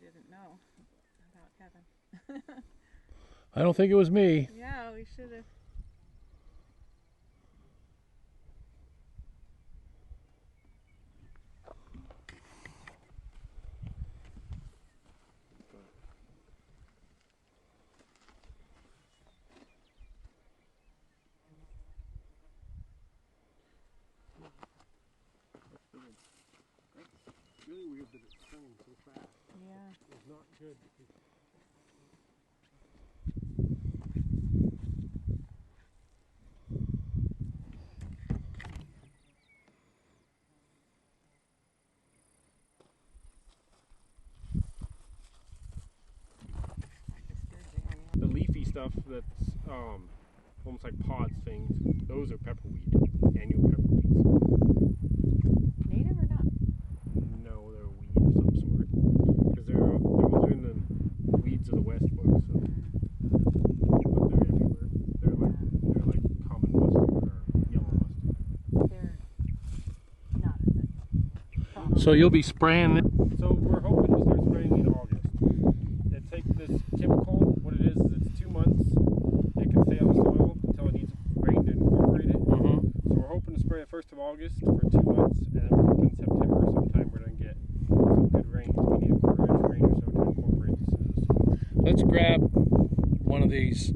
didn't know about Kevin. I don't think it was me. Yeah, we should have. It's really weird that it's turning so fast. Yeah. It's not good. The leafy stuff that's almost like pods things, those are pepperweed, annual pepperweeds. Native or not? No, they're a weed of some sort. Because they're in the weeds of the West book, so. But they're everywhere. They're like common mustard or yellow mustard. They're not a good problem. So you'll be spraying it? So we're hoping to start spraying in August. It takes this typical, what it is it's 2 months. It can stay on the soil until it needs rain to incorporate it. So we're hoping to spray it 1st of August for 2 months, and then we're hoping September sometime we're going to get some good rain. So we need a quarter-inch rain or so to incorporate this into the soil. Let's grab one of these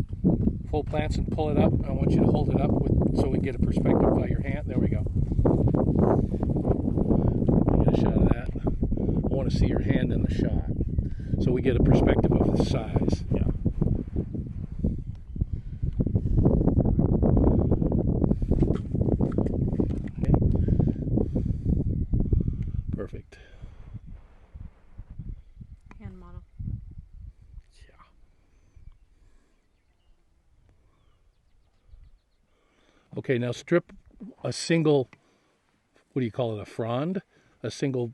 full plants and pull it up. I want you to hold it up so we get a perspective by your hand. There we go. Get a shot of that. I want to see your hand in the shot so we get a perspective of the size. Yeah. Perfect. Hand model. Yeah. Okay, now strip a single, what do you call it, a frond? A single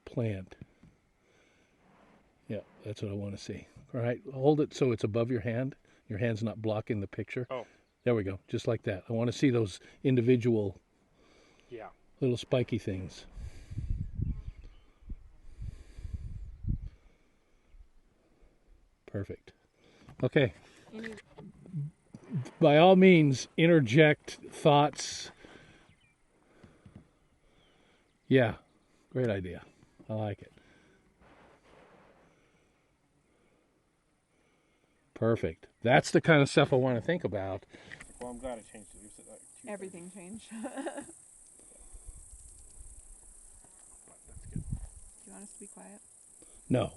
plant. Yeah, that's what I want to see. All right, hold it so it's above your hand. Your hand's not blocking the picture. Oh. There we go, just like that. I want to see those individual little spiky things. Perfect. Okay. By all means, interject thoughts. Yeah, great idea. I like it. Perfect. That's the kind of stuff I want to think about. Well, I'm glad it changed it. You said like Everything changed. That's good. Do you want us to be quiet? No,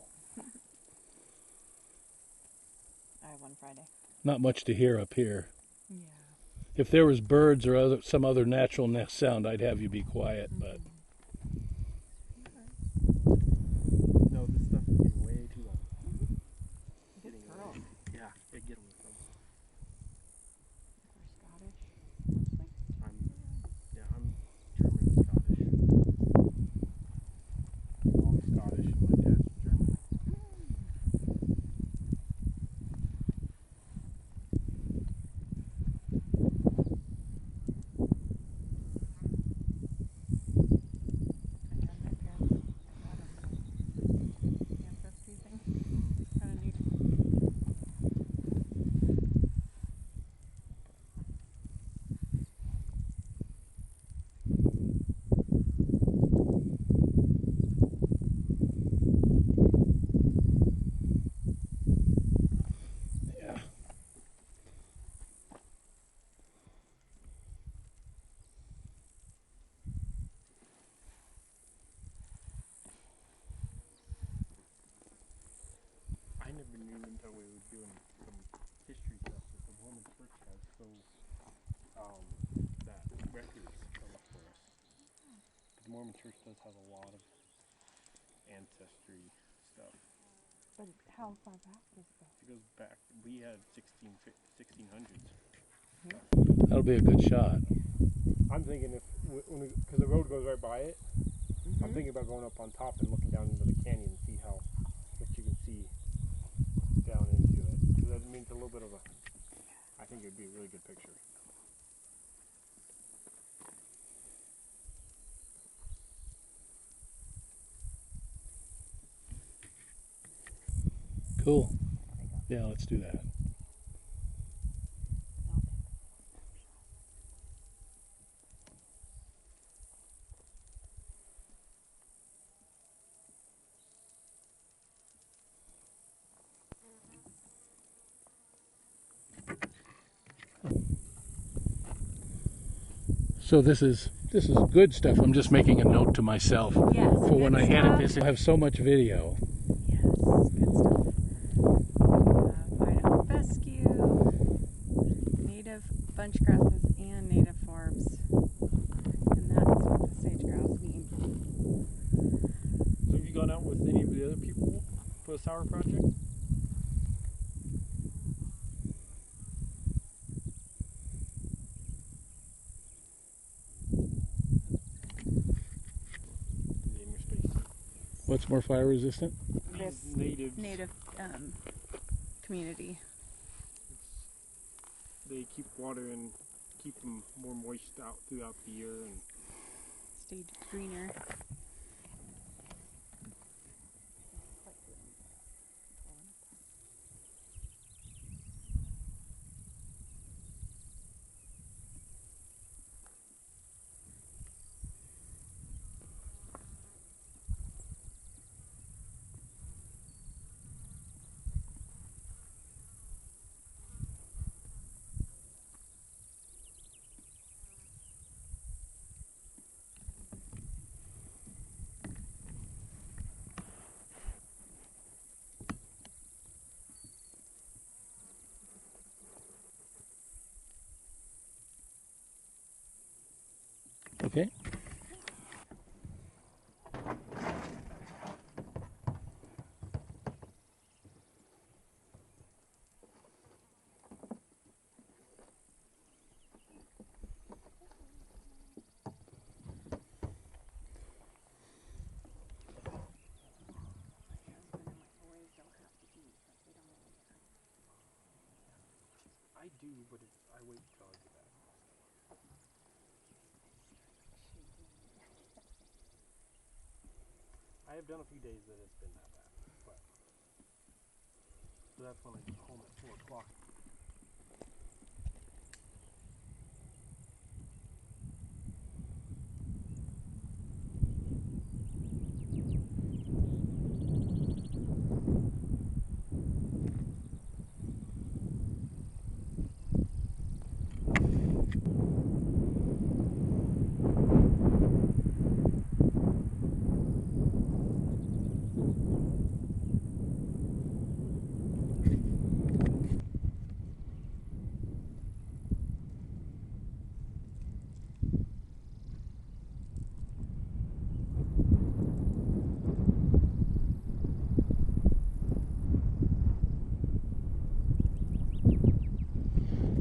I have one Friday. not much to hear up here. Yeah. If there was birds or some other natural sound, I'd have you be quiet, but No, this stuff is getting way too long. Getting Girl. Yeah, it get away from. We're Scottish, mostly. I'm German and Scottish. I'm Scottish and my dad's German. Ancestry thing. Kind of neat. yeah. I never knew until we were doing some history stuff that the Mormon Church has that records for us. The Mormon Church does have a lot of ancestry stuff. But how far back does it go? It goes back. We had 1600s. That'll be a good shot. I'm thinking because the road goes right by it. I'm thinking about going up on top and looking down into the canyon and see how much you can see down into it. Because that means a little bit of a. I think it'd be a really good picture. Cool. Yeah, let's do that. So this is good stuff. I'm just making a note to myself Yes, for when good I edit stuff. this. I have so much video. Yes, good stuff. Pineapple fescue, native bunch grasses, and native forbs. And that's what the sage grouse mean. So have you gone out with any of the other people for the sour project? What's more fire resistant? This Natives. native community. They keep water and keep them more moist out throughout the year, and Stay greener. Okay. I do, but I wait till I do that. I have done a few days that it's been that bad, but that's when I get home at 4 o'clock.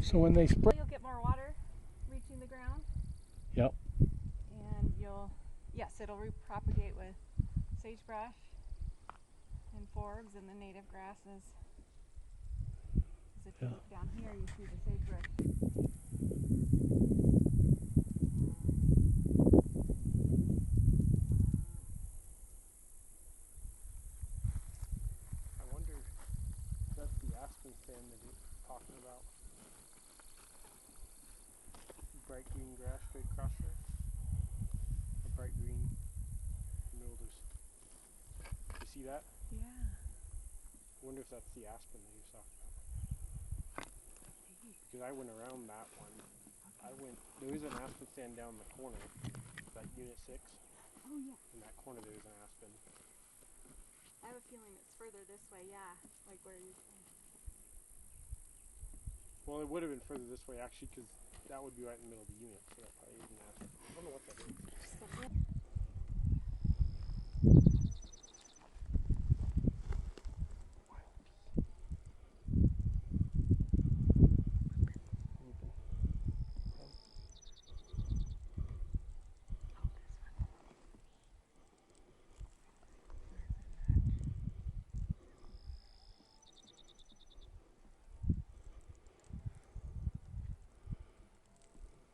So when they spray, You'll get more water reaching the ground. yep. And yes, it'll repropagate with sagebrush and forbs and the native grasses. As if you look down here, you see the sagebrush. I wonder if that's the aspen stand that you're talking about. Bright green grass straight across there. A bright green. In the middle there's. You see that? Yeah. I wonder if that's the aspen that you're talking about. Because I went around that one. There is an aspen stand down in the corner. That unit 6. Oh yeah. In that corner there is an aspen. I have a feeling it's further this way, yeah. Like where you Well, it would have been further this way actually, because that would be right in the middle of the unit. So that probably is an aspen. I don't know what that is.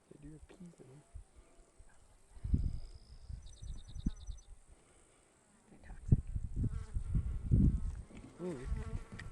They do have peas in them. They're toxic. Mm.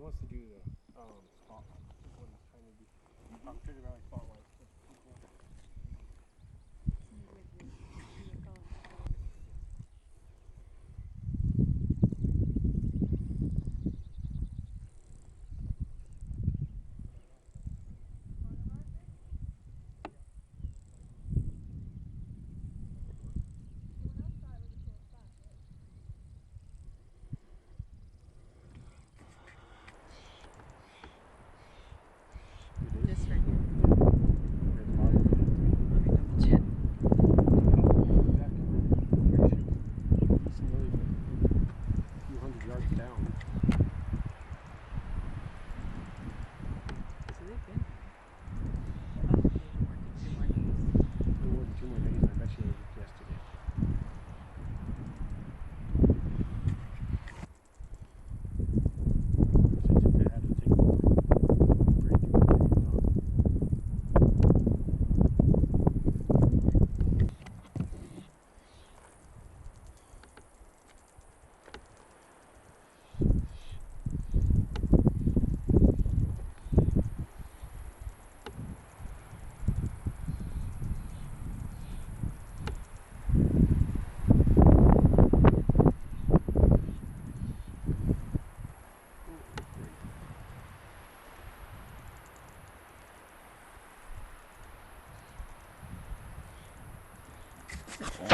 wants to do the spotlight. This one is trying to do Treasure Valley spotlight. This right here. Let me double check. A few hundred yards down. So they've been. Oh, they've been working 2 more days. More than 2 more days, and I bet you it was yesterday.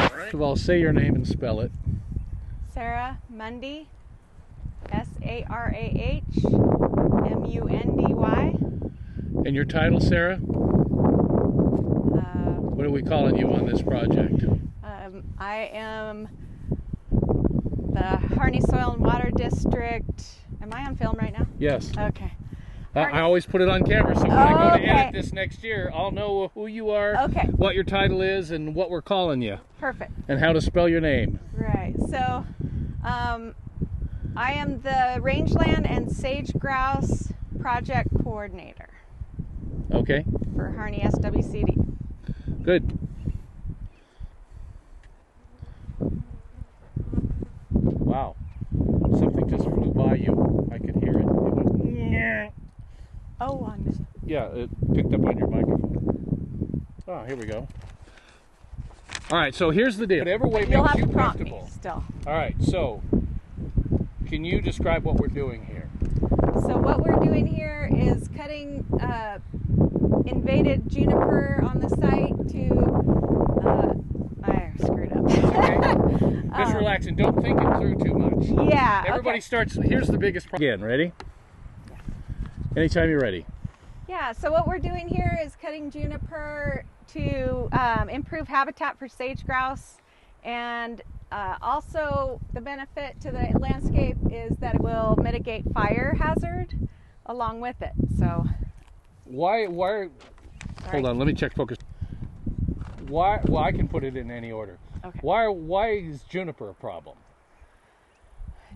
First of all, say your name and spell it. Sarah Mundy, SARAHMUNDY. And your title, Sarah? What are we calling you on this project? I am the Harney Soil and Water District. Am I on film right now? Yes. Okay. I always put it on camera, so when I go to Okay. edit this next year, I'll know who you are, Okay. what your title is, and what we're calling you, Perfect. and how to spell your name. Right. So, I am the Rangeland and Sage Grouse Project Coordinator Okay, for Harney SWCD. good. Wow, something just flew by you. I could hear it. It went, "Nyeh." Oh, on this. Yeah, it picked up on your microphone. Oh, here we go. All right, so here's the deal. Whatever way You'll makes have you to prompt me comfortable. still. All right, so can you describe what we're doing here? So what we're doing here is cutting invaded juniper on the site to. I screwed up. Just relax and don't think it through too much. Yeah. Everybody okay. starts. Here's the biggest problem. Again, ready? Anytime you're ready. Yeah. So what we're doing here is cutting juniper to improve habitat for sage grouse, and also the benefit to the landscape is that it will mitigate fire hazard along with it. So. Why? Sorry. Hold on. Let me check focus. Why? Well, I can put it in any order. Okay. Why is juniper a problem?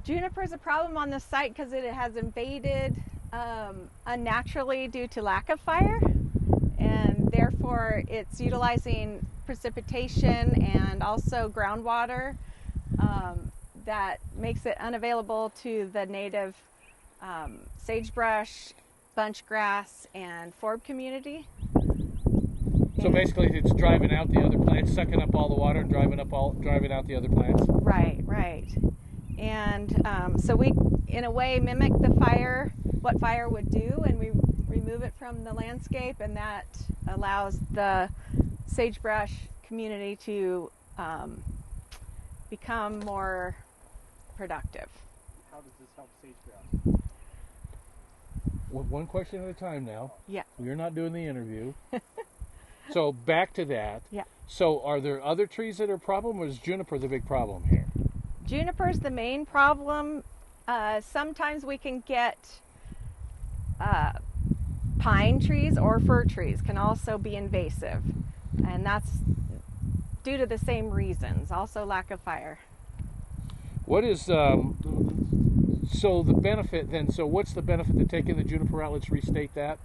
Juniper is a problem on the site because it has invaded unnaturally due to lack of fire, and therefore it's utilizing precipitation and also groundwater that makes it unavailable to the native sagebrush, bunch grass, and forb community. So basically, it's driving out the other plants, sucking up all the water, and driving out the other plants. Right, right. And so we, in a way, mimic the fire, what fire would do, and we remove it from the landscape, and that allows the sagebrush community to become more productive. How does this help sage grouse? One question at a time now. Yeah. You're not doing the interview. So back to that. Yeah. So are there other trees that are a problem, or is juniper the big problem here? Juniper's the main problem. Sometimes we can get pine trees or fir trees can also be invasive, and that's due to the same reasons, also lack of fire. What is so the benefit then? So what's the benefit to taking the juniper out? Let's restate that.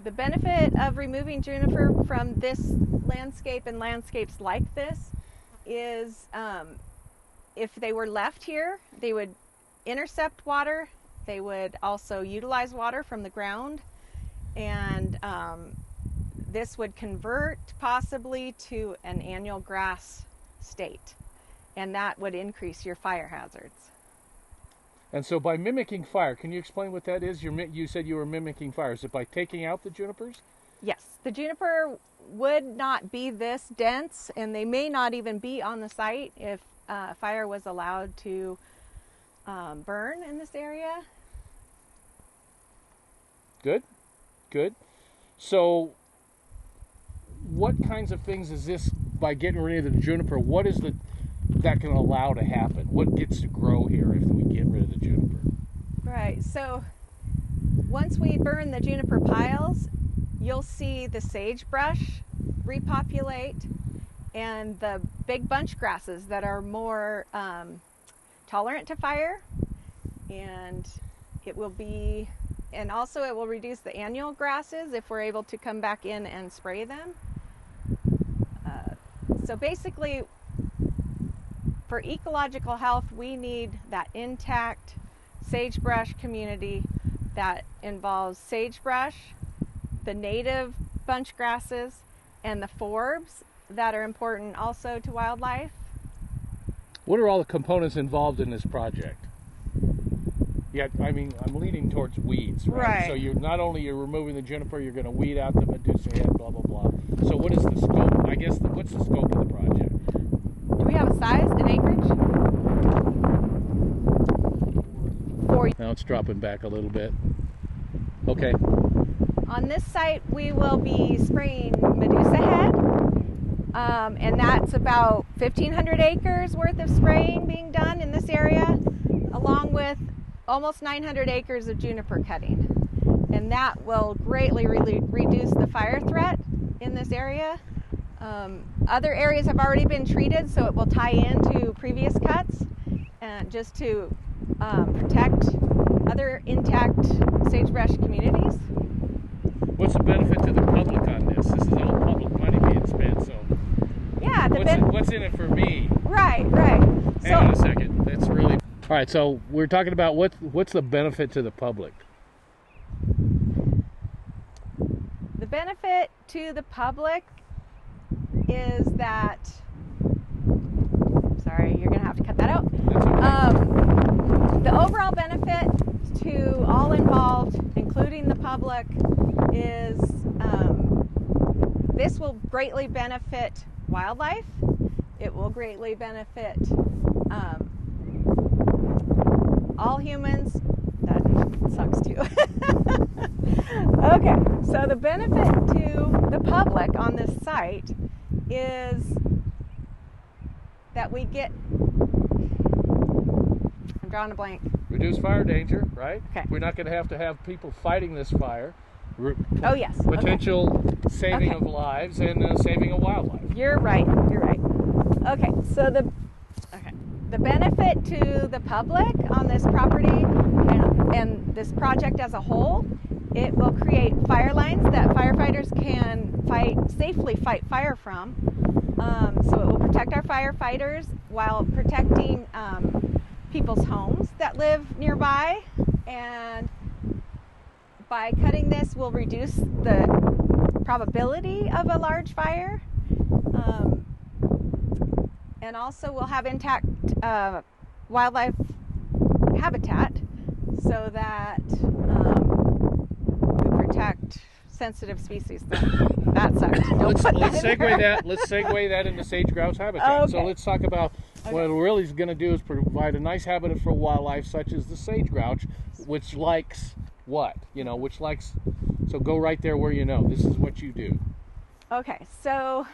The benefit of removing juniper from this landscape and landscapes like this is if they were left here, they would intercept water They would also utilize water from the ground, and this would convert possibly to an annual grass state, and that would increase your fire hazards. And so by mimicking fire, can you explain what that is? You said you were mimicking fire. Is it by taking out the junipers? Yes, the juniper would not be this dense, and they may not even be on the site if fire was allowed to burn in this area. Good, good. So what kinds of things is this, by getting rid of the juniper, what is that can allow to happen? What gets to grow here if we get rid of the juniper? Right, so once we burn the juniper piles, you'll see the sagebrush repopulate and the big bunch grasses that are more tolerant to fire, and it will reduce the annual grasses if we're able to come back in and spray them. So basically, for ecological health, we need that intact sagebrush community that involves sagebrush, the native bunch grasses, and the forbs that are important also to wildlife. What are all the components involved in this project? Yeah, I mean, I'm leaning towards weeds, right? Right. So you're removing the juniper, you're going to weed out the medusa head, blah, blah, blah. So what is the scope? I guess, what's the scope of the project? Do we have a size, an acreage? Now it's dropping back a little bit. Okay. On this site, we will be spraying medusa head, and that's about 1,500 acres worth of spraying being done in this area, along with almost 900 acres of juniper cutting. And that will greatly reduce the fire threat in this area. Other areas have already been treated, so it will tie into previous cuts, and just to protect other intact sagebrush communities. What's the benefit to the public on this? This is all public money being spent, so Yeah, what's in it for me? Right. Hang on a second. That's really... All right, so we're talking about what's the benefit to the public? The benefit to the public is that, sorry, you're going to have to cut that out. That's okay. The overall benefit to all involved, including the public, is this will greatly benefit wildlife. It will greatly benefit all humans. That sucks too. Okay, so the benefit to the public on this site is that we get, I'm drawing a blank. Reduce fire danger, right? Okay. We're not going to have people fighting this fire. Oh yes. Potential saving Okay. of lives and saving of wildlife. You're right. Okay, so the benefit to the public on this property and this project as a whole, it will create fire lines that firefighters can safely fight fire from. So it will protect our firefighters while protecting people's homes that live nearby, and by cutting this we'll reduce the probability of a large fire, and also we'll have intact wildlife habitat so that we protect sensitive species. That sucked. Let's segue that into sage grouse habitat. Okay. So let's talk about what it really is going to do is provide a nice habitat for wildlife such as the sage grouse, which likes what? So go right there where you know. This is what you do. Okay, so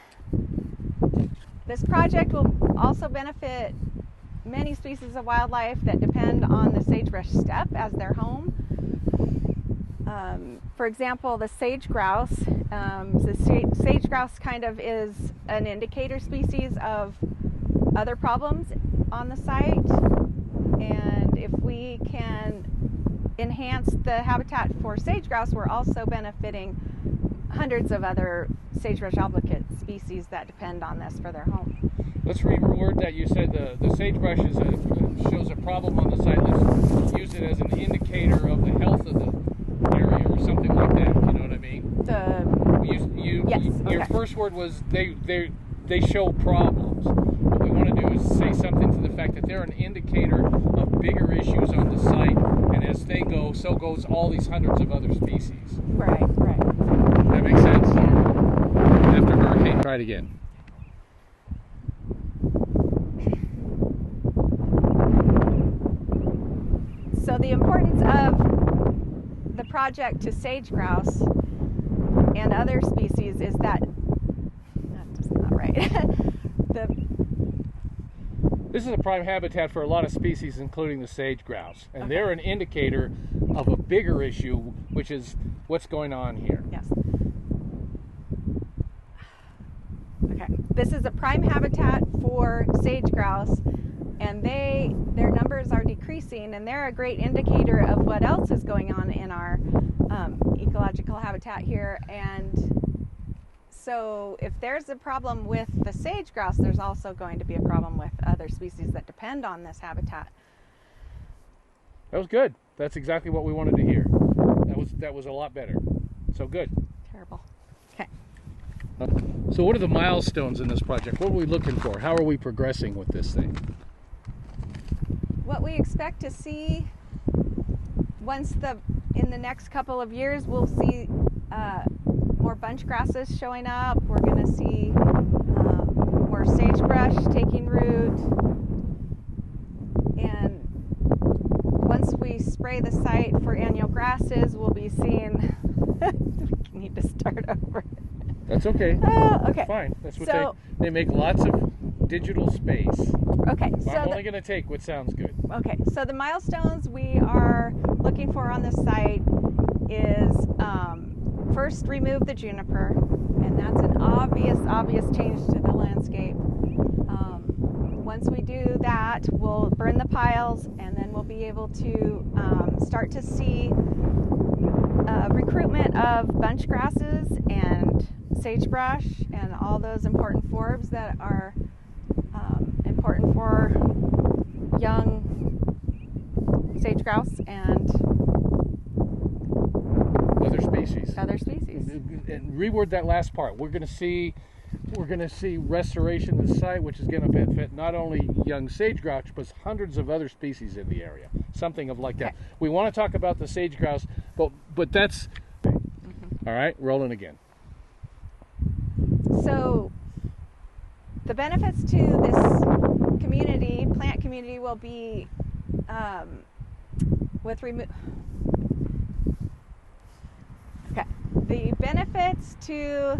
this project will also benefit many species of wildlife that depend on the sagebrush steppe as their home. For example, the sage grouse. Sage grouse kind of is an indicator species of other problems on the site, and if we can enhance the habitat for sage grouse, we're also benefiting hundreds of other sagebrush obligate species that depend on this for their home. Let's reword that. You said the sagebrush shows a problem on the site. Let's use it as an indicator was they show problems. What we want to do is say something to the fact that they're an indicator of bigger issues on the site, and as they go, so goes all these hundreds of other species. Right, right. That makes sense? After hurricane, try it again. So the importance of the project to sage grouse and other species is that that's not right. This is a prime habitat for a lot of species, including the sage grouse, and Okay. they're an indicator of a bigger issue, which is what's going on here. Yes. Okay. This is a prime habitat for sage grouse, and their numbers are decreasing, and they're a great indicator of what else is going on in our ecological habitat here. And so if there's a problem with the sage grouse, there's also going to be a problem with other species that depend on this habitat. That was good. That's exactly what we wanted to hear. That was a lot better. So good. Terrible. Okay. So what are the milestones in this project? What are we looking for? How are we progressing with this thing? What we expect to see in the next couple of years, we'll see more bunch grasses showing up. We're going to see more sagebrush taking root, and once we spray the site for annual grasses, we'll be seeing. We need to start over. That's okay. Oh, okay. Fine. That's what So, they make lots of digital space. okay. So So I'm only going to take what sounds good. okay. So the milestones we are looking for on this site is first remove the juniper, and that's an obvious change to the landscape. Once we do that, we'll burn the piles, and then we'll be able to start to see recruitment of bunch grasses and sagebrush and all those important forbs that are important for young sage grouse and Other species. And reword that last part. We're going to see restoration of the site, which is going to benefit not only young sage grouse, but hundreds of other species in the area. Something of like that. Okay. We want to talk about the sage grouse, but that's all right. Rolling again. So the benefits to this plant community, will be the benefits to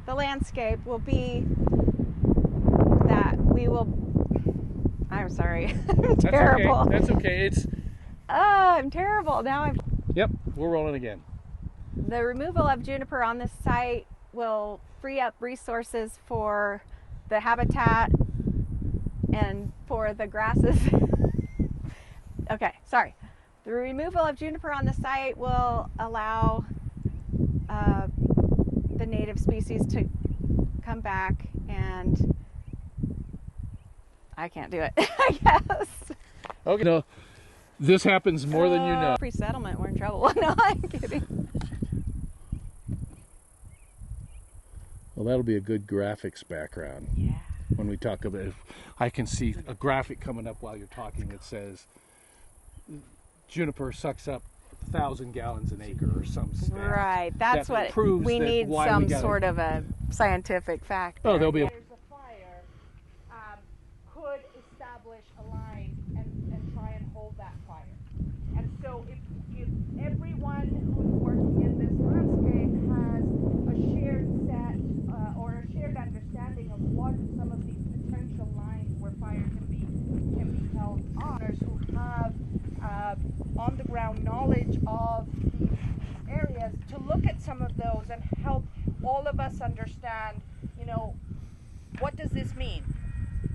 the landscape will be that we will. I'm sorry. I'm terrible. That's okay. I'm terrible. Yep. We're rolling again. The removal of juniper on this site will free up resources for the habitat and for the grasses. Okay, sorry. The removal of juniper on the site will allow the native species to come back, and I can't do it, I guess. Okay. No, this happens more than you know. Pre-settlement, we're in trouble. No, I'm kidding. Well, that'll be a good graphics background. Yeah. When we talk about it, I can see a graphic coming up while you're talking that says juniper sucks up 1,000 gallons an acre or some stat. Right, that's that what proves we that need, why some we gotta, sort of a scientific fact. Oh, there'll be a There's a fire, could establish a line and try and hold that fire. And so if everyone who's working in this landscape has a shared set or a shared understanding of what some of these potential lines where fire can be held on, who have on the ground knowledge of these areas, to look at some of those and help all of us understand, what does this mean?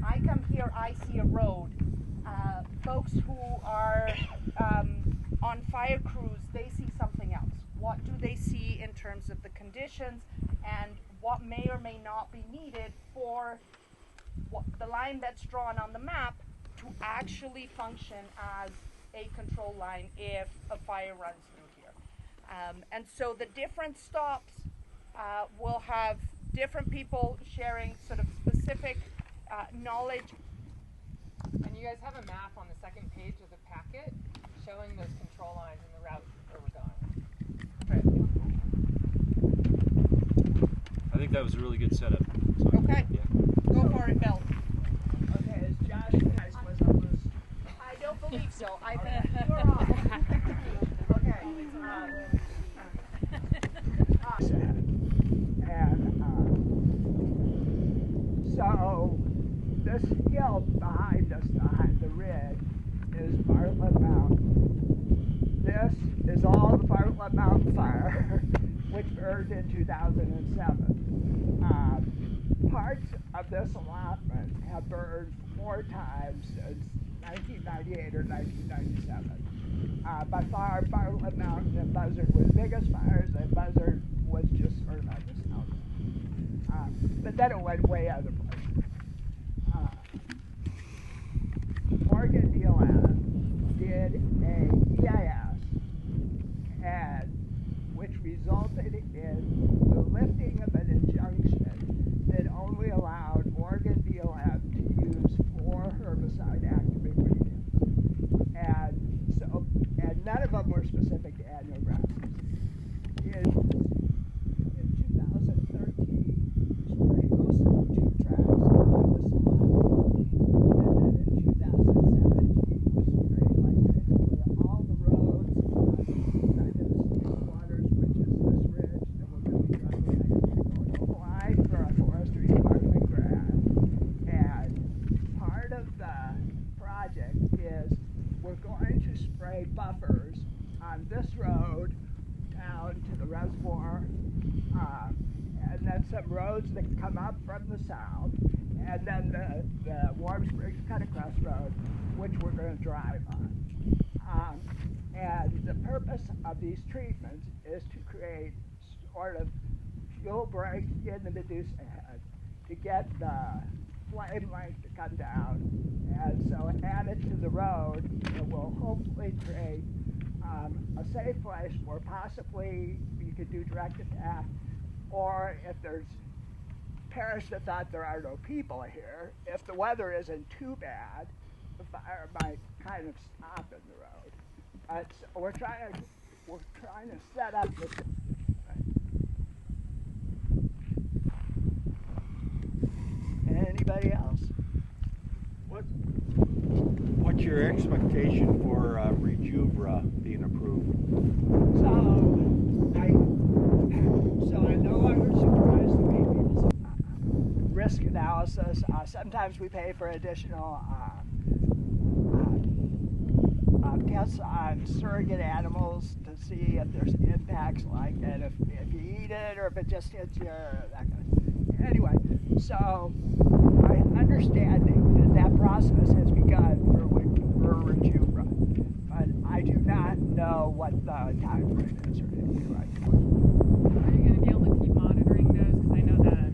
I come here, I see a road. Folks who are on fire crews, they see something else. What do they see in terms of the conditions, and what may or may not be needed for the line that's drawn on the map to actually function as a control line if a fire runs through here. And so the different stops will have different people sharing sort of specific knowledge. And you guys have a map on the second page of the packet showing those control lines and the route where we're going. I think that was a really good setup. So, Okay. Yeah. Go for it, Bill. Okay, is Josh guys was on this? I don't believe so. I Okay. think you're on. Okay. So this hill behind us, behind the ridge, is Bartlett Mountain. This is all the Bartlett Mountain fire, which burned in 2007. Parts of this allotment have burned 4 times since 1998 or 1997. By far, Bartlett Mountain and Buzzard were the biggest fires, and Buzzard was just sort of on the south. But then it went way other places. Oregon DLM did a EIS, and which resulted in the lifting of an injunction that only allowed Oregon BLM to use 4 herbicide-active ingredients. And none of them were specific to annual grasses. In 2013, sprayed most of the 2 tracks on this allotment. And then in 2017, sprayed like basically all the roads on kind of the Stinkingwater, which is this ridge that we're going to be driving next to, going to apply for a forestry department grant. And part of the project is we're going to spray buffers on this road down to the reservoir, and then some roads that come up from the south, and then the Warm Springs Cutacross Road, which we're going to drive on. And the purpose of these treatments is to create sort of fuel break in the Medusa head to get the flame length to come down, and so add it to the road, it will hopefully create a safe place where possibly you could do direct attack, or if there's parish that thought there are no people here, if the weather isn't too bad, the fire might kind of stop in the road. So we're trying to set up this. Anybody else? What's your expectation for Rejuvra being approved? So I no longer supervise the pay people's risk analysis. Sometimes we pay for additional tests on surrogate animals to see if there's impacts like that, if you eat it or if it just hits you, that kind of thing. Anyway, so my understanding that process has begun for Rejuvra, but I do not know what the time frame is or anything like that. Are you going to be able to keep monitoring those? Because I know that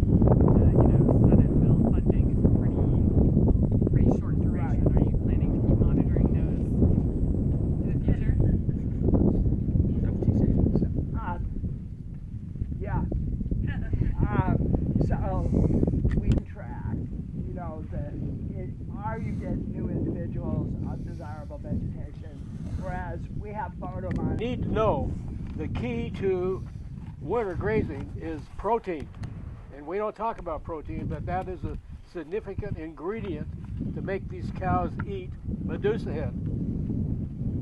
Senate bill funding is pretty short duration. Right. Are you planning to keep monitoring those in the future? Yeah. So we track, are you getting new individuals, undesirable vegetation, whereas we have photo monitoring. Need to know the key to winter grazing is protein, and we don't talk about protein, but that is a significant ingredient to make these cows eat Medusa head.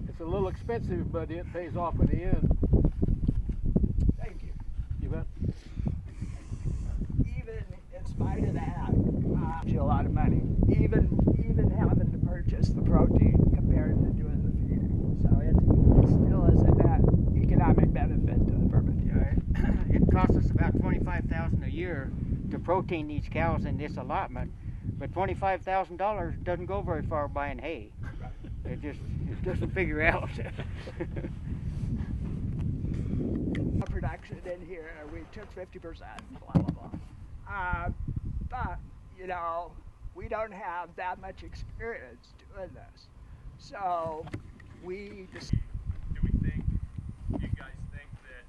It's a little expensive, but it pays off in the end. Thank you. You bet. Even in spite of that, a lot of money. Even having to purchase the protein compared to doing the feeding, so it still is a net economic benefit to the permit. It costs us about $25,000 a year to protein these cows in this allotment, but $25,000 doesn't go very far buying hay. It doesn't figure out. Production in here, we took 50%, blah blah blah. But we don't have that much experience doing this, so we just. Do you guys think that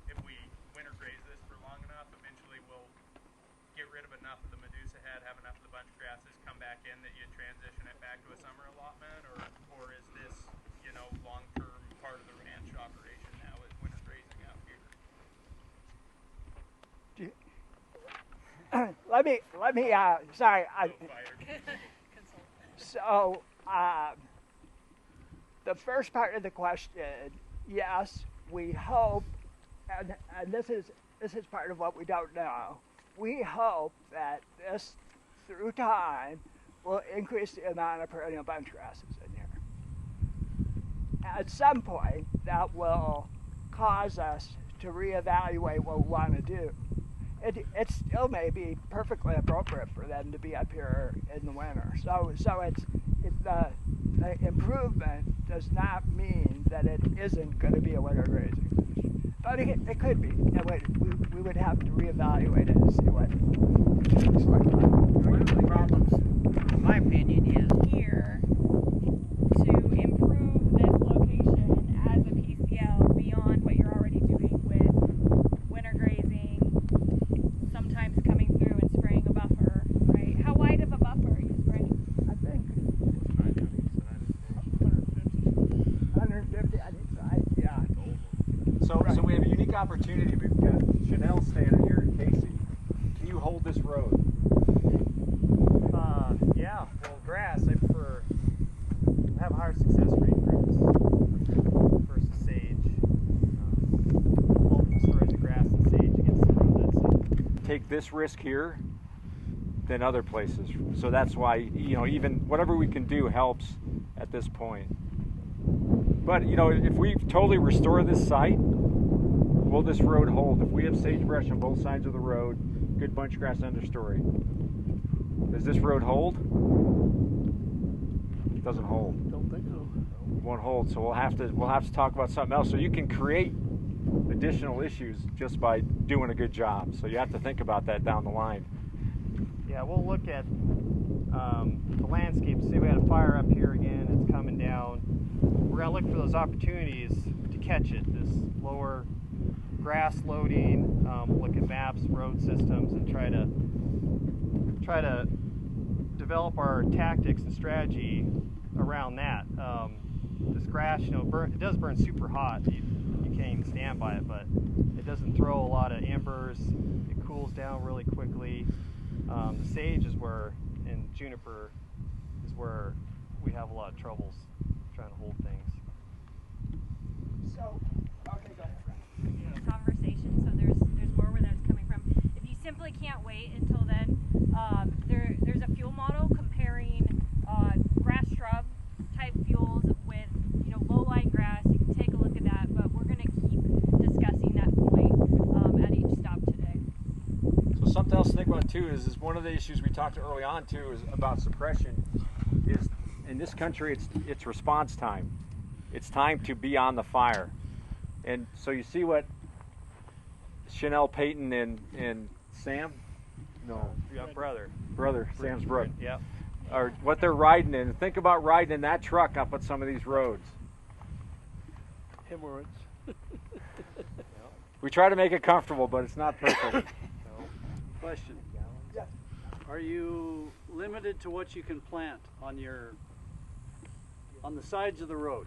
if we winter graze this for long enough, eventually we'll enough of the Medusa head, have enough of the bunch grasses come back in that you transition it back to a summer allotment, or is this, you know, long-term part of the ranch operation now with winter grazing out here? Let me sorry. So the first part of the question, yes, we hope, and this is part of what we don't know. We hope that this, through time, will increase the amount of perennial bunch grasses in here. At some point, that will cause us to reevaluate what we want to do. It still may be perfectly appropriate for them to be up here in the winter. So the improvement does not mean that it isn't going to be a winter grazing fish. But it could be. We would have to reevaluate it and see what it looks like. One of the problems, in my opinion, is Here to improve this location as a PCL beyond what you're already doing with winter grazing, sometimes coming through and spraying a buffer, right? How wide of a buffer are you spraying? I think 150 on each side, yeah. So we have a unique opportunity. We've got Chanel standing here and Casey. Can you hold this road? Yeah, well, grass, I prefer, have a higher success rate in grass versus sage. Multiple stories of grass and sage against the road, that's it. Take this risk here than other places. So that's why, you know, even whatever we can do helps at this point. But, you know, if we totally restore this site, will this road hold? If we have sagebrush on both sides of the road, good bunch grass understory, does this road hold? It doesn't hold. Don't think so. It won't hold. So we'll have to talk about something else. So you can create additional issues just by doing a good job. So you have to think about that down the line. Yeah, we'll look at the landscape. Say we had a fire up here again, it's coming down. We're going to look for those opportunities to catch it, this lower grass loading, look at maps, road systems, and try to develop our tactics and strategy around that. This grass, you know, it does burn super hot. You can't even stand by it, but it doesn't throw a lot of embers. It cools down really quickly. The sage is where, and juniper is where we have a lot of troubles trying to hold things. So, okay, go ahead. Conversation, so there's more where that's coming from. If you simply can't wait until then, there's a fuel model comparing grass shrub type fuels with, you know, low-lying grass. You can take a look at that, but we're going to keep discussing that point at each stop today. So something else to think about too is one of the issues we talked early on too is about suppression. Is in this country it's response time. It's time to be on the fire, and so you see what Chanel, Peyton, and Sam, Brother, Sam's brother, yeah, or what they're riding in. Think about riding in that truck up on some of these roads. Hemorrhoids. We try to make it comfortable, but it's not perfect. Question. Yes. Are you limited to what you can plant on the sides of the road?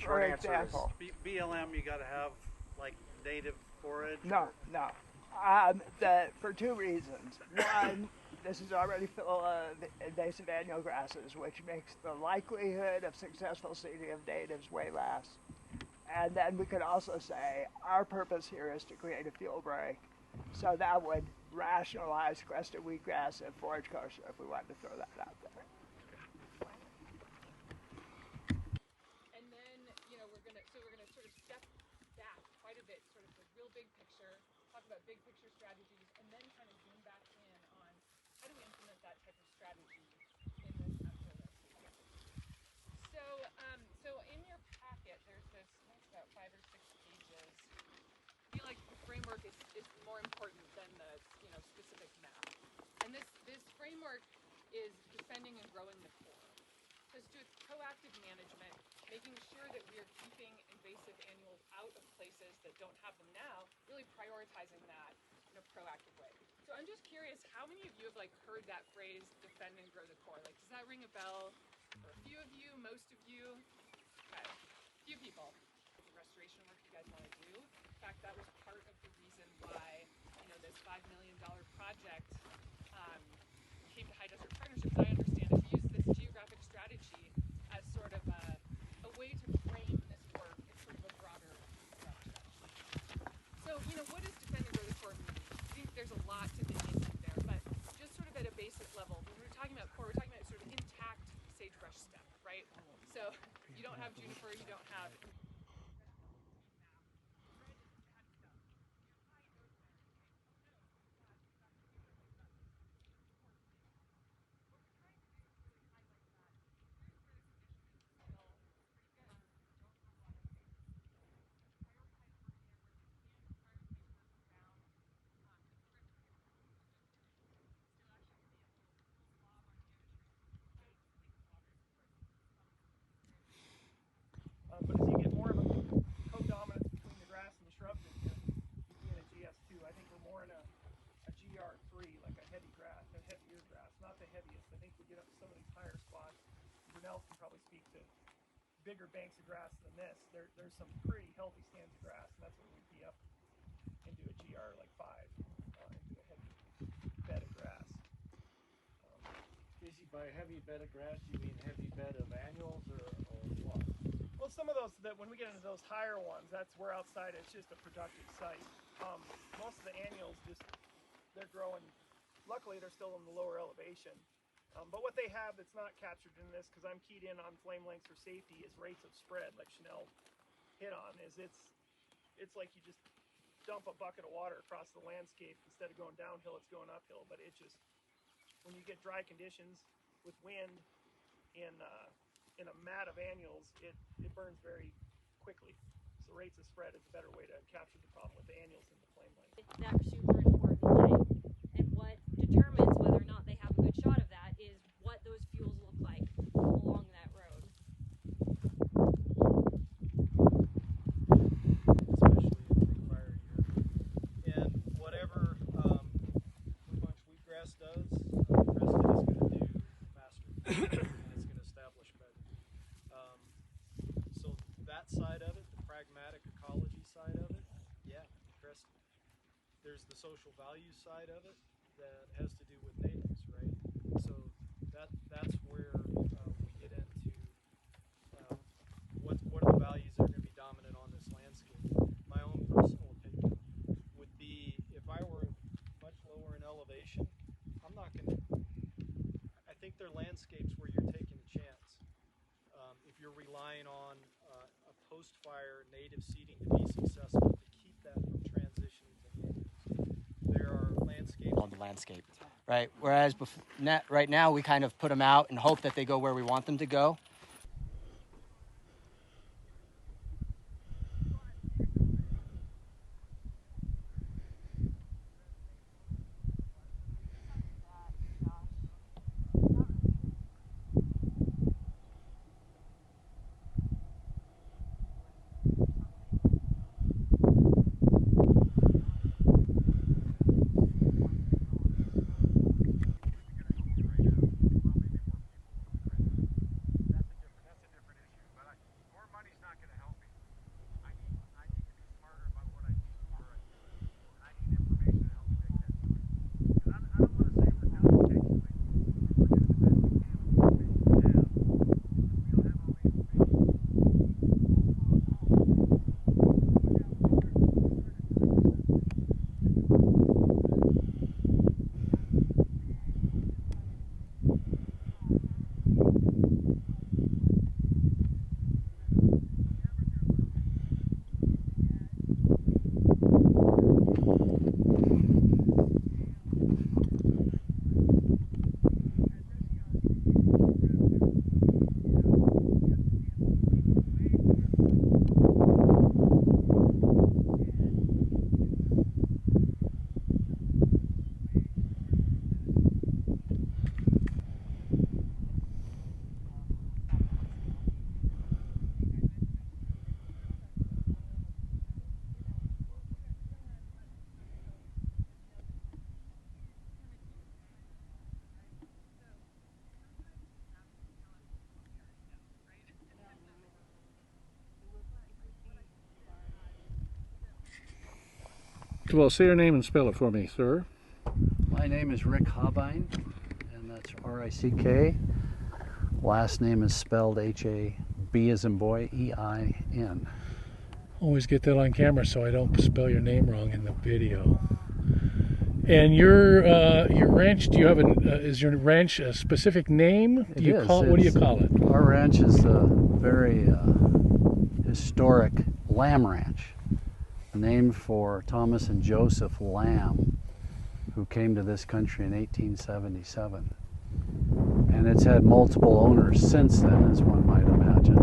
For example. BLM, you got to have like native forage? No. For two reasons. One, this is already full of invasive annual grasses, which makes the likelihood of successful seeding of natives way less. And then we could also say our purpose here is to create a fuel break. So that would rationalize crested wheatgrass and forage kosher if we wanted to throw that out there. And then, you know, we're gonna sort of step back quite a bit, sort of the real big picture, talk about big picture strategies, and then kind of zoom back in on how do we implement that type of strategy in this natural landscape. So in your packet, there's this, I think it's about 5 or 6 pages. I feel like the framework is more important than the, you know, specific map. And this framework is defending and growing the core. So it's doing proactive management, making sure that we are keeping invasive annuals out of places that don't have them now, really prioritizing that, in a proactive way. So I'm just curious, how many of you have like heard that phrase, defend and grow the core? Like, does that ring a bell for a few of you, most of you? Okay, a few people. Restoration work you guys want to do. In fact, that was part of the reason why, this $5 million project came to High Desert Partnerships. I understand if you use this geographic strategy as sort of a way to frame this work in sort of a broader strategy. So, what does defend and grow the core mean? I think there's a lot to dig into there, but just sort of at a basic level, when we're talking about core, we're talking about sort of intact sagebrush stem, right? So you don't have juniper, you don't have but as you get more of a co-dominance between the grass and the shrubs, you'd be in a GS2. I think we're more in a GR3, like a heavier grass, not the heaviest. I think we get up to some of these higher spots. Brunel can probably speak to bigger banks of grass than this. There's some pretty healthy stands of grass, and that's what we'd be up into a GR like 5, into a heavy bed of grass. Casey, by heavy bed of grass, you mean heavy bed of annuals or what? Well, some of those, that when we get into those higher ones, that's where outside it's just a productive site. Most of the annuals they're growing. Luckily, they're still in the lower elevation. But what they have that's not captured in this, because I'm keyed in on flame lengths for safety, is rates of spread, like Chanel hit on. It's like you just dump a bucket of water across the landscape. Instead of going downhill, it's going uphill. But it just, when you get dry conditions with wind in a mat of annuals, it burns very quickly. So rates of spread is a better way to capture the problem with the annuals than the flame length. That super important line, and what determines whether or not they have a good shot of that is what those fuels look like along that road. Especially in a big fire year. And whatever bunch wheatgrass does, the rest of it's going to do faster, and it's going to establish better. So that side of it, the pragmatic ecology side of it, yeah, Crested. There's the social value side of it that has to do with natives, right? So that's where we get into what are the values that are going to be dominant on this landscape. My own personal opinion would be, if I were much lower in elevation, I'm not going to, I think they're landscapes where you're taking a chance. If you're relying on a post-fire native seeding to be successful, to keep that from transitioning to natives, there are landscapes on the landscape, right? Whereas right now we kind of put them out and hope that they go where we want them to go. First of all, say your name and spell it for me, sir. My name is Rick Habine, and that's R-I-C-K. Last name is spelled H-A-B as in boy, E-I-N. Always get that on camera so I don't spell your name wrong in the video. And your ranch, do you have is your ranch a specific name? It is. What do you call it? Our ranch is a very historic lamb ranch, named for Thomas and Joseph Lamb, who came to this country in 1877. And it's had multiple owners since then, as one might imagine,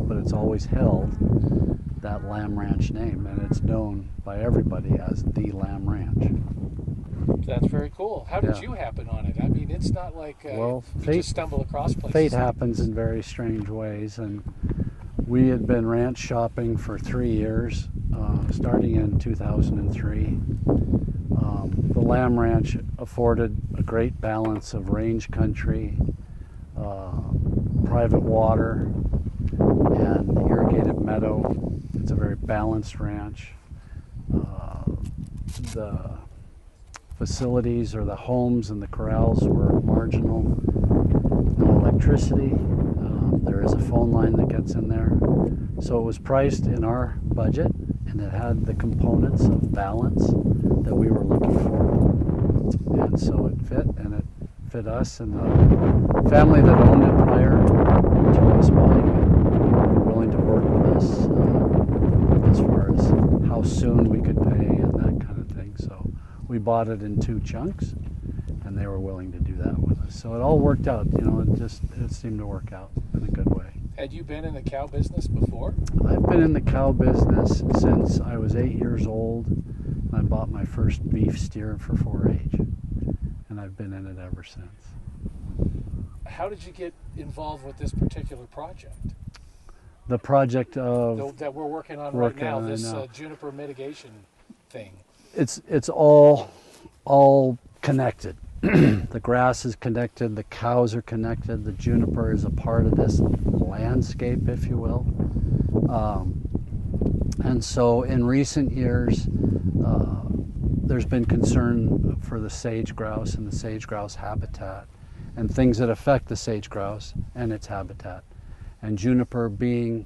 but it's always held that Lamb Ranch name, and it's known by everybody as the Lamb Ranch. That's very cool. How did you happen on it? I mean, it's not like well, you just stumble across places. Fate happens in very strange ways, and we had been ranch shopping for 3 years, starting in 2003. The Lamb Ranch afforded a great balance of range country, private water, and irrigated meadow. It's a very balanced ranch. The facilities or the homes and the corrals were marginal. No electricity. There is a phone line that gets in there. So it was priced in our budget, and it had the components of balance that we were looking for. And so it fit, and it fit us, and the family that owned it prior to us buying it were willing to work with us as far as how soon we could pay and that kind of thing. So we bought it in 2 chunks, and they were willing to do that with us. So it all worked out, you know, it seemed to work out in a good way. Had you been in the cow business before? I've been in the cow business since I was 8 years old. And I bought my first beef steer for 4-H, and I've been in it ever since. How did you get involved with this particular project? The project of that we're working on right now, this juniper mitigation thing. It's all connected. The grass is connected, the cows are connected, the juniper is a part of this landscape, if you will. And so in recent years, there's been concern for the sage grouse and the sage grouse habitat and things that affect the sage grouse and its habitat. And juniper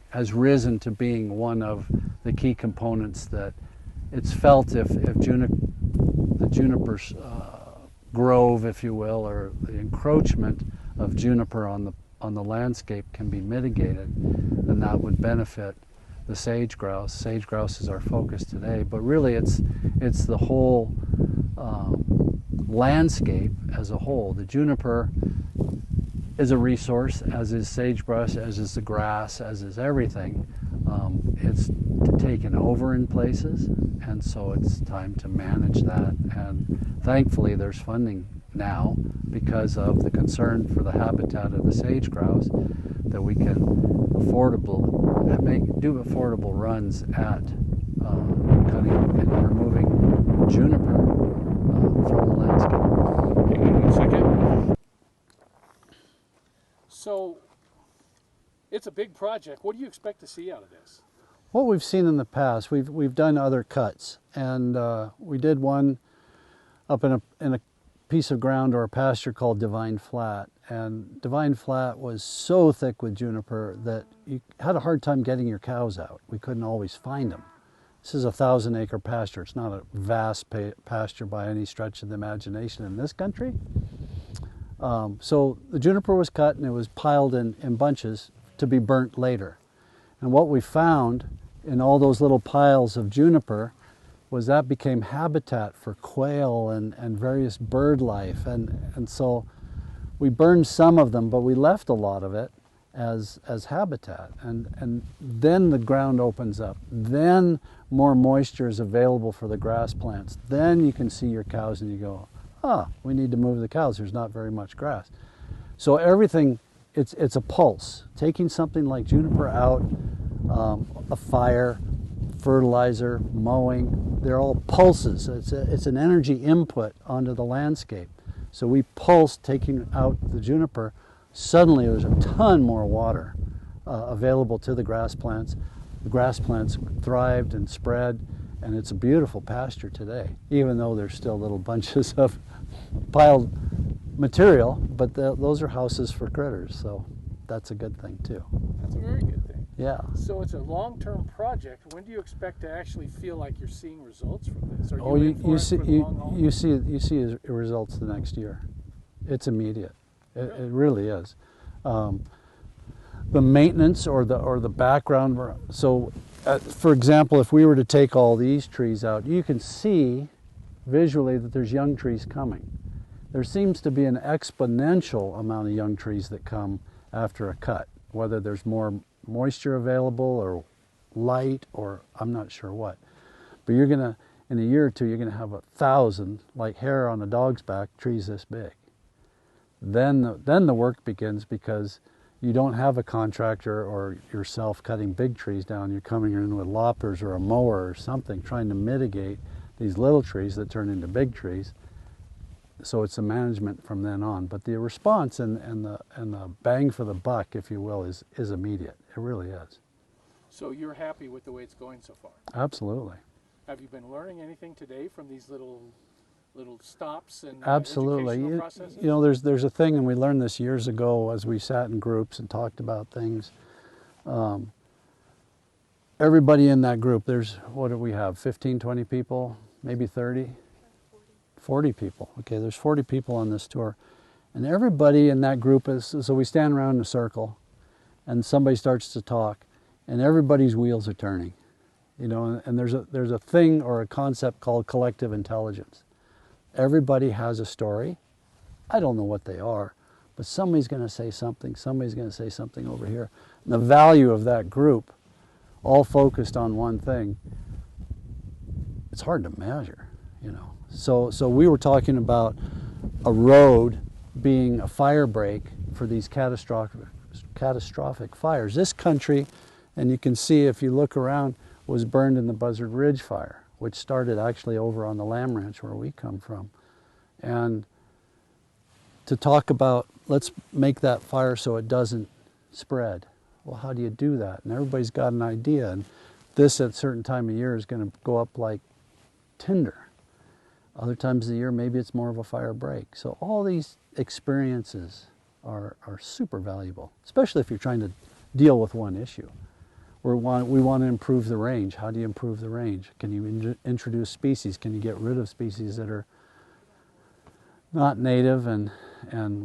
has risen to being one of the key components that it's felt if the juniper's grove, if you will, or the encroachment of juniper on the landscape can be mitigated, then that would benefit the sage grouse. Sage grouse is our focus today, but really it's the whole landscape as a whole. The juniper is a resource, as is sagebrush, as is the grass, as is everything. It's taken over in places, and so it's time to manage that. And thankfully there's funding now because of the concern for the habitat of the sage grouse, that we can do affordable runs at cutting and removing juniper from the landscape. Hang on 1 second. So it's a big project. What do you expect to see out of this? What we've seen in the past, we've done other cuts, and we did one up in a piece of ground or a pasture called Divine Flat, and Divine Flat was so thick with juniper that you had a hard time getting your cows out. We couldn't always find them. This is a 1,000-acre pasture. It's not a vast pasture by any stretch of the imagination in this country. So the juniper was cut and it was piled in bunches to be burnt later. And what we found in all those little piles of juniper was that became habitat for quail and various bird life. And so we burned some of them, but we left a lot of it as habitat. And then the ground opens up. Then more moisture is available for the grass plants. Then you can see your cows and you go, we need to move the cows. There's not very much grass. So everything, it's a pulse. Taking something like juniper out, a fire, fertilizer, mowing, they're all pulses. It's an energy input onto the landscape. So we pulse taking out the juniper. Suddenly there's a ton more water available to the grass plants. The grass plants thrived and spread, And it's a beautiful pasture today, even though there's still little bunches of piled material, but those are houses for critters, so that's a good thing too. That's a very good thing. Yeah. So it's a long-term project. When do you expect to actually feel like you're seeing results from this? Are you Oh, in for you it see, for the long haul? you see results the next year. It's immediate. It really is. The maintenance or the background. So, for example, if we were to take all these trees out, you can see visually that there's young trees coming. There seems to be an exponential amount of young trees that come after a cut, whether there's more moisture available or light or I'm not sure what. But you're gonna, in a year or two, you're gonna have 1,000, like hair on a dog's back, trees this big. Then the work begins, because you don't have a contractor or yourself cutting big trees down. You're coming in with loppers or a mower or something, trying to mitigate these little trees that turn into big trees. So it's a management from then on. But the response and the bang for the buck, if you will, is immediate. It really is. So you're happy with the way it's going so far? Absolutely. Have you been learning anything today from these little stops and Absolutely. educational processes? You know, there's a thing, and we learned this years ago as we sat in groups and talked about things. Everybody in that group, there's, what do we have, 15, 20 people, maybe 30? 40 people. Okay, there's 40 people on this tour. And everybody in that group is, so we stand around in a circle and somebody starts to talk and everybody's wheels are turning. You know, and there's a thing or a concept called collective intelligence. Everybody has a story. I don't know what they are, but somebody's going to say something, somebody's going to say something over here. And the value of that group, all focused on one thing, it's hard to measure, you know. So we were talking about a road being a fire break for these catastrophic fires. This country, and you can see if you look around, was burned in the Buzzard Ridge fire, which started actually over on the Lamb Ranch where we come from. And to talk about, let's make that fire so it doesn't spread. Well, how do you do that? And everybody's got an idea. And this at a certain time of year is going to go up like tinder. Other times of the year, maybe it's more of a fire break. So all these experiences are super valuable, especially if you're trying to deal with one issue. We want to improve the range. How do you improve the range? Can you introduce species? Can you get rid of species that are not native? And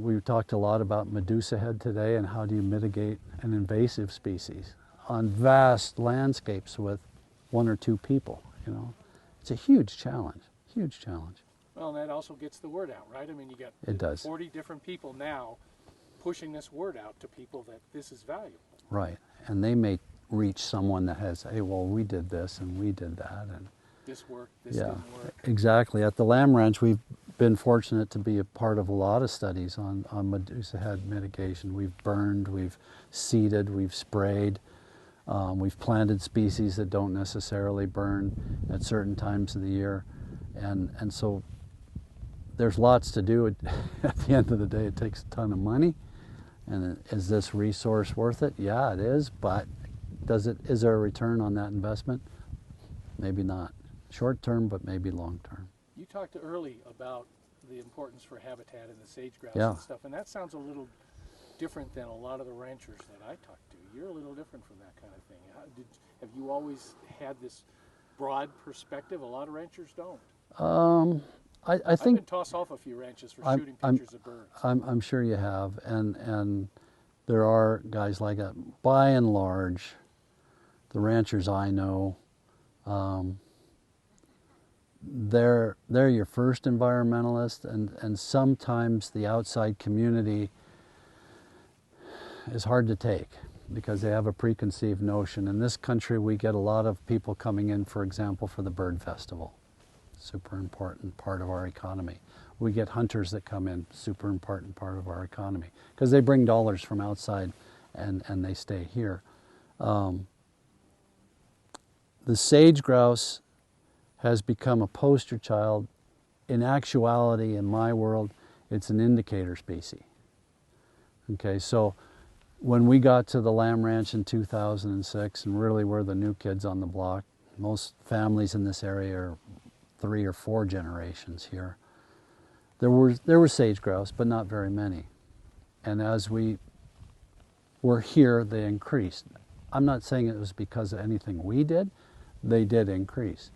we talked a lot about medusa head today, and how do you mitigate an invasive species on vast landscapes with one or two people, you know? It's a huge challenge. Huge challenge. Well, and that also gets the word out, right? I mean, you got It does. 40 different people now pushing this word out to people that this is valuable. Right, and they may reach someone that has, hey, well, we did this and we did that, and this worked, this didn't work. Exactly. At the Lamb Ranch, we've been fortunate to be a part of a lot of studies on medusa head mitigation. We've burned, we've seeded, we've sprayed. We've planted species that don't necessarily burn at certain times of the year. And so there's lots to do. At the end of the day, it takes a ton of money. And is this resource worth it? Yeah, it is. But is there a return on that investment? Maybe not. Short term, but maybe long term. You talked early about the importance for habitat and the sage grouse Yeah. and stuff, and that sounds a little different than a lot of the ranchers that I talk to. You're a little different from that kind of thing. Have you always had this broad perspective? A lot of ranchers don't. I I've think been tossed off a few ranches for shooting I'm- pictures of birds. I'm sure you have, and there are guys like that. By and large, the ranchers I know, they're your first environmentalist, and sometimes the outside community is hard to take because they have a preconceived notion. In this country, we get a lot of people coming in, for example, for the bird festival. Super important part of our economy. We get hunters that come in, super important part of our economy, because they bring dollars from outside and they stay here. The sage grouse has become a poster child. In actuality, in my world, it's an indicator species. Okay, so when we got to the Lamb Ranch in 2006, and really we're the new kids on the block, Most families in this area are 3 or 4 generations here. There were sage grouse, but not very many. And as we were here, they increased. I'm not saying it was because of anything we did. They did increase.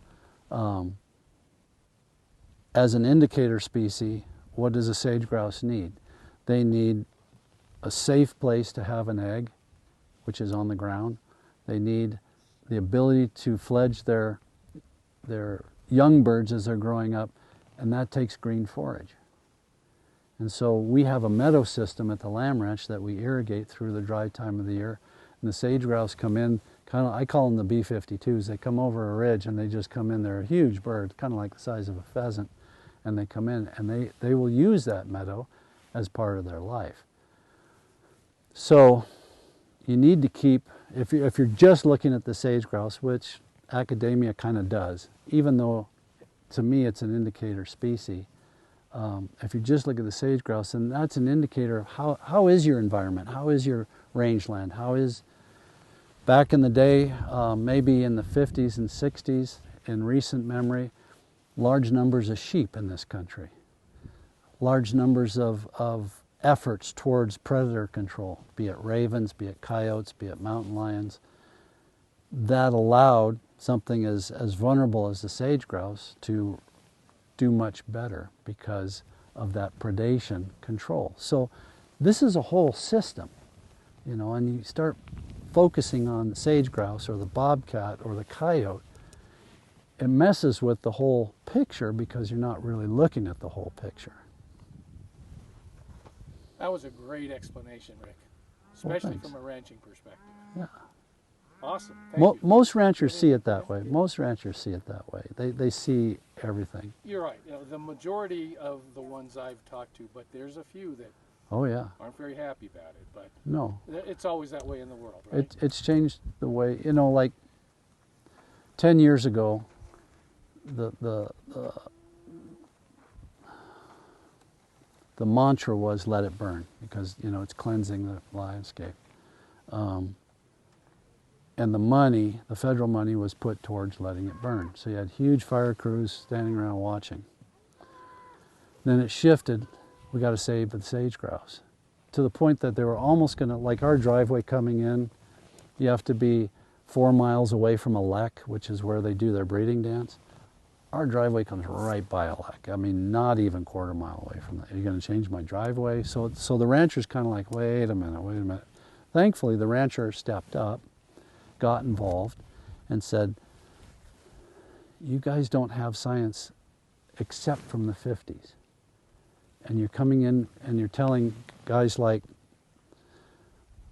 As an indicator species, what does a sage grouse need? They need a safe place to have an egg, which is on the ground. They need the ability to fledge their young birds as they're growing up, and that takes green forage. And so we have a meadow system at the lamb ranch that we irrigate through the dry time of the year. And the sage grouse come in, I call them the B-52s. They come over a ridge and they just come in. They're a huge bird, kind of like the size of a pheasant. And they come in and they will use that meadow as part of their life. So you need to keep, if you're just looking at the sage grouse, which academia kind of does, even though to me it's an indicator species, if you just look at the sage grouse, then that's an indicator of how is your environment, how is your rangeland, how is, back in the day, maybe in the 50s and 60s, in recent memory, large numbers of sheep in this country, large numbers of efforts towards predator control, be it ravens, be it coyotes, be it mountain lions, that allowed something as vulnerable as the sage grouse to do much better because of that predation control. So this is a whole system, you know, and you start focusing on the sage grouse or the bobcat or the coyote, it messes with the whole picture because you're not really looking at the whole picture. That was a great explanation, Rick, especially from a ranching perspective. Yeah. Awesome. Thank you. Most ranchers see it that way. Most ranchers see it that way. They see everything. You're right. You know, the majority of the ones I've talked to, but there's a few that Oh yeah. aren't very happy about it. But no, it's always that way in the world, right? It's changed the way, you know, like 10 years ago, the mantra was let it burn because, you know, it's cleansing the landscape. And the money, the federal money, was put towards letting it burn. So you had huge fire crews standing around watching. Then it shifted, we got to save the sage grouse, to the point that they were almost going to, like our driveway coming in, you have to be 4 miles away from a lek, which is where they do their breeding dance. Our driveway comes right by a lek. I mean, not even quarter mile away from that. Are you going to change my driveway? So the rancher's kind of like, wait a minute. Thankfully, the rancher stepped up, got involved, and said, you guys don't have science except from the 50s. And you're coming in and you're telling guys like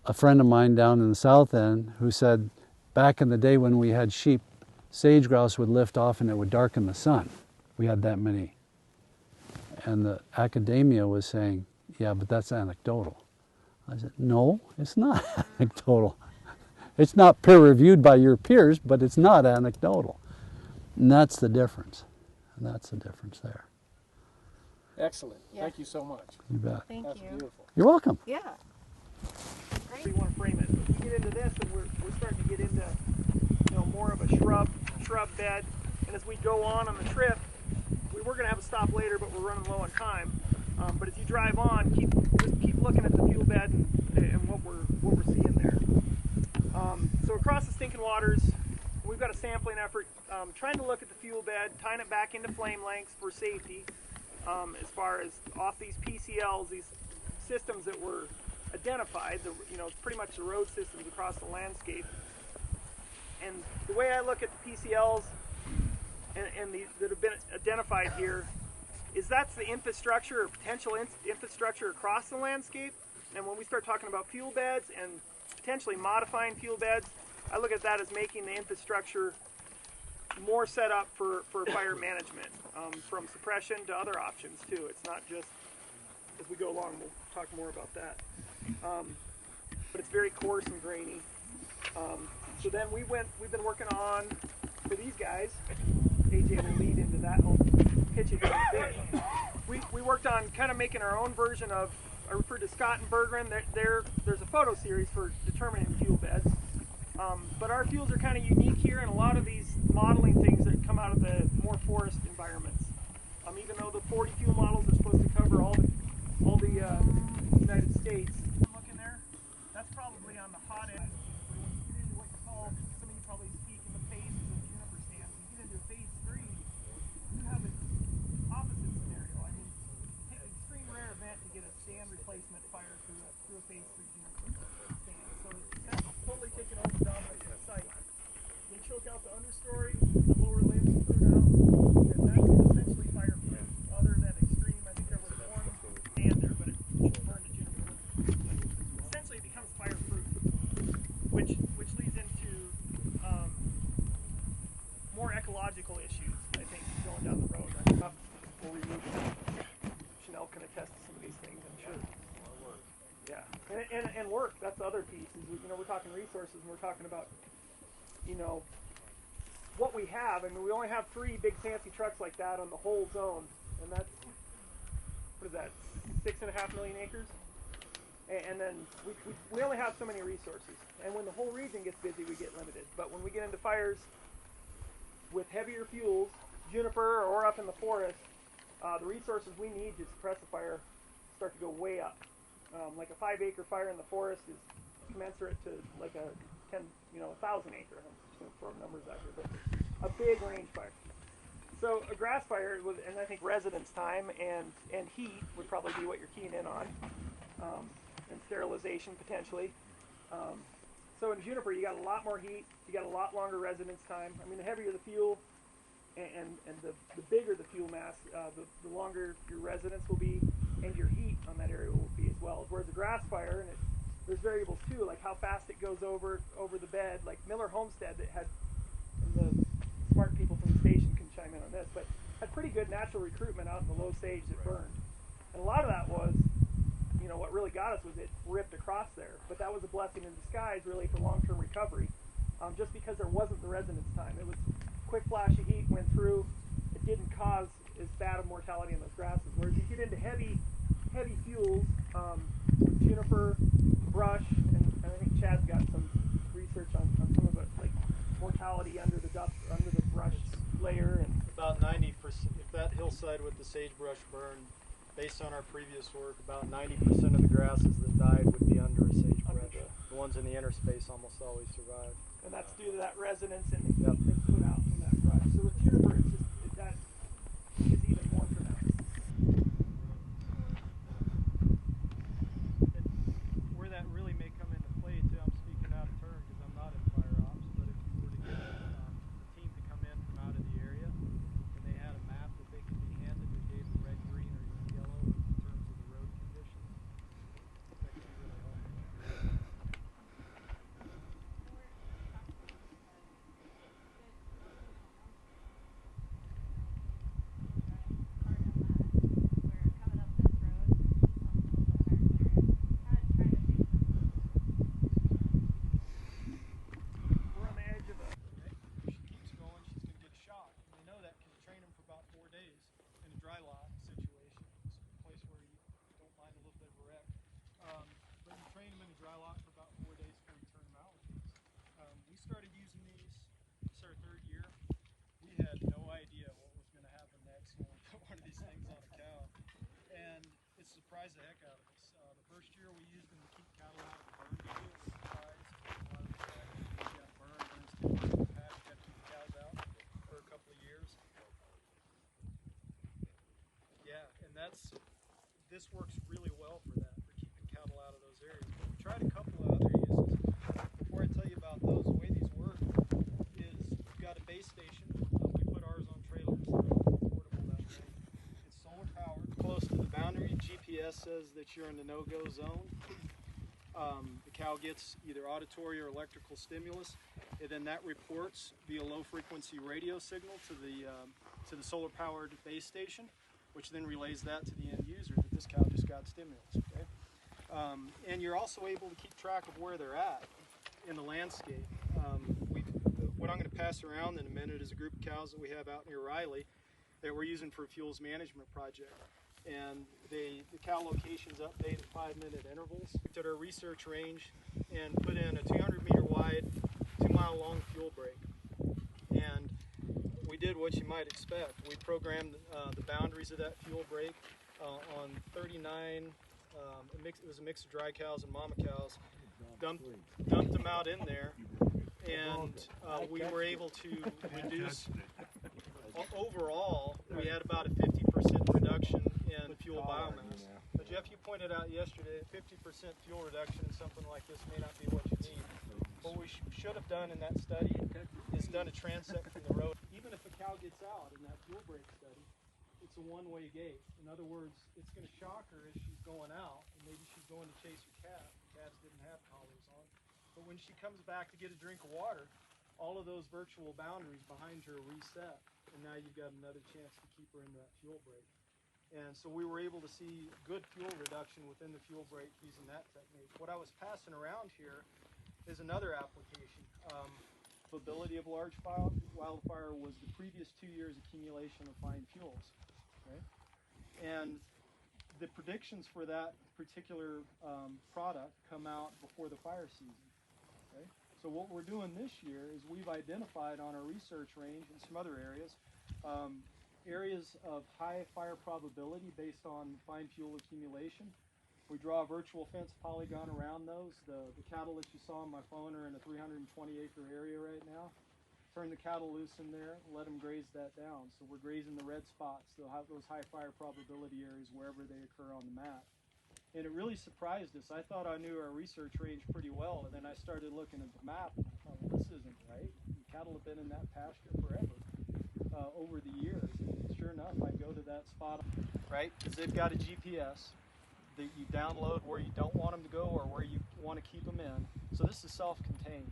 a friend of mine down in the south end who said, back in the day when we had sheep, sage grouse would lift off and it would darken the sun. We had that many. And the academia was saying, yeah, but that's anecdotal. I said, no, it's not anecdotal. It's not peer-reviewed by your peers, but it's not anecdotal. And that's the difference. And that's the difference there. Excellent. Yeah. Thank you so much. You bet. Thank That's you. beautiful. You're welcome. Yeah. We want to frame it. But we get into this, and we're starting to get into, you know, more of a shrub bed. And as we go on the trip, we were going to have a stop later, but we're running low on time. But as you drive on, just keep looking at the fuel bed and what we're seeing there. So across the Stinkingwaters, we've got a sampling effort, trying to look at the fuel bed, tying it back into flame lengths for safety. As far as off these PCLs, these systems that were identified, you know, pretty much the road systems across the landscape. And the way I look at the PCLs and that have been identified here is that's the infrastructure or potential infrastructure across the landscape. And when we start talking about fuel beds and potentially modifying fuel beds, I look at that as making the infrastructure more set up for fire management, from suppression to other options too. It's not just, as we go along, we'll talk more about that. But it's very coarse and grainy. So then we've been working on, for these guys, AJ will lead into that, I'll pitch it in a bit. We worked on kind of making our own version of, I refer to Scott and Berggren, there's a photo series for determining fuel beds. But our fuels are kind of unique here, and a lot of these modeling things that come out of the more forest environments. Even though the 40 fuel models are supposed to cover all the United States. Look in there. That's probably on the hot end. When you get into what you call, some of you probably speak in the phases of juniper stands. When you get into phase 3, you have an opposite scenario. I mean, take an extreme rare event to get a stand replacement fire through a phase 3 juniper stand. So that's totally taken over the dominance of the site. They choke out the understory, the lower limbs cleared out, and that's essentially fireproof. Other than extreme, I think there was one stand there, but it burned to juniper. Essentially, it becomes fireproof, which leads into more ecological issues. I think going down the road. We'll remove it. Chanel can attest to some of these things, I'm sure. Yeah, and work. That's the other piece. Is we're talking resources, and we're talking about what we have. I mean, we only have 3 big fancy trucks like that on the whole zone, and that's, what is that, 6.5 million acres? And then we only have so many resources. And when the whole region gets busy, we get limited. But when we get into fires with heavier fuels, juniper or up in the forest, the resources we need to suppress a fire start to go way up. Like a 5-acre fire in the forest is commensurate to like a 1,000 acre. I'm just going to throw numbers out here, but a big range fire. So a grass fire, and I think residence time and heat would probably be what you're keying in on, and sterilization potentially. So in juniper, you got a lot more heat, you got a lot longer residence time. I mean, the heavier the fuel, and the bigger the fuel mass, the longer your residence will be, and your heat on that area will be as well. Whereas a grass fire, and there's variables too, like how fast it goes over the bed. Like Miller Homestead, that had, and the smart people from the station can chime in on this, but had pretty good natural recruitment out in the low sage that burned. And a lot of that was, what really got us was it ripped across there. But that was a blessing in disguise, really, for long-term recovery, just because there wasn't the residence time. It was quick flash of heat, went through. It didn't cause as bad a mortality in those grasses. Whereas you get into heavy fuels, juniper, brush, and I think Chad's got some research on some of it, like mortality under the brush layer. And about 90%, if that hillside with the sagebrush burned, based on our previous work, about 90% of the grasses that died would be under a sagebrush. The ones in the inner space almost always survive. And that's due to that resonance and heat that's put out from that brush. So with juniper, that is even more pronounced. And where that really may come into play too, I'm speaking out of turn because I'm not in fire ops, but if you were to get a team to come in from out of the area and they had a map that they could be handed that gave the red, green, or even yellow in terms of the road conditions, that could be really helpful. Started using these, this is our 3rd year. We had no idea what was going to happen next when we put one of these things on a cow. And it surprised the heck out of us. The first year we used them to keep cattle out of the burn area. It was surprised. A lot of the cattle got burned and still in the patch, got to keep the cows out for a couple of years. Yeah, and this works really well for that, for keeping cattle out of those areas. But we tried a couple of other uses. Before I tell you about those, the way these work is you've got a base station. We put ours on trailers. They're portable that way. It's solar powered. Close to the boundary, GPS says that you're in the no-go zone. The cow gets either auditory or electrical stimulus, and then that reports via low-frequency radio signal to the solar-powered base station, which then relays that to the end user that this cow just got stimulus. Okay? And you're also able to keep track of where they're at in the landscape. What I'm going to pass around in a minute is a group of cows that we have out near Riley that we're using for a fuels management project. And the cow locations update at 5-minute intervals. We took our research range and put in a 200-meter wide, 2-mile long fuel break. And we did what you might expect. We programmed the boundaries of that fuel break on 39. It was a mix of dry cows and mama cows. Dumped them out in there, and we were able to reduce. Overall, we had about a 50% reduction in fuel biomass. But Jeff, you pointed out yesterday that 50% fuel reduction in something like this may not be what you need. What we should have done in that study is done a transect from the road. Even if a cow gets out in that fuel break study, it's a one-way gate. In other words, it's going to shock her as she's going out, and maybe she's going to chase her calf. Calves didn't have collars on. But when she comes back to get a drink of water, all of those virtual boundaries behind her reset, and now you've got another chance to keep her in that fuel break. And so we were able to see good fuel reduction within the fuel break using that technique. What I was passing around here is another application. Ability of large wildfire was the previous 2 years accumulation of fine fuels. Okay? And the predictions for that particular product come out before the fire season. Okay? So what we're doing this year is we've identified on our research range and some other areas, areas of high fire probability based on fine fuel accumulation. We draw a virtual fence polygon around those. The cattle that you saw on my phone are in a 320-acre area right now. Turn the cattle loose in there, let them graze that down. So we're grazing the red spots, those high fire probability areas wherever they occur on the map. And it really surprised us. I thought I knew our research range pretty well, and then I started looking at the map, and I thought, well, this isn't right. The cattle have been in that pasture forever, over the years. And sure enough, I go to that spot, right, because they've got a GPS that you download where you don't want them to go or where you want to keep them in. So this is self-contained.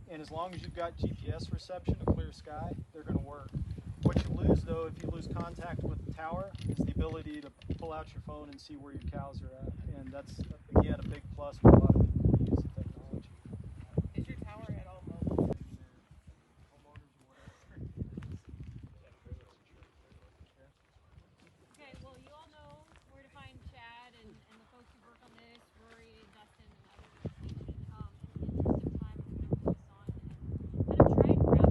And as long as you've got GPS reception, a clear sky, they're going to work. What you lose, though, if you lose contact with the tower, is the ability to pull out your phone and see where your cows are at. And that's, again, a big plus for a lot of people who use the technology. Is your tower at all mobile? Okay, well, you all know where to find Chad and the folks who work on this, Rory and Dustin and others at the station. In the interest of time, I'm going to focus on and kind of try and wrap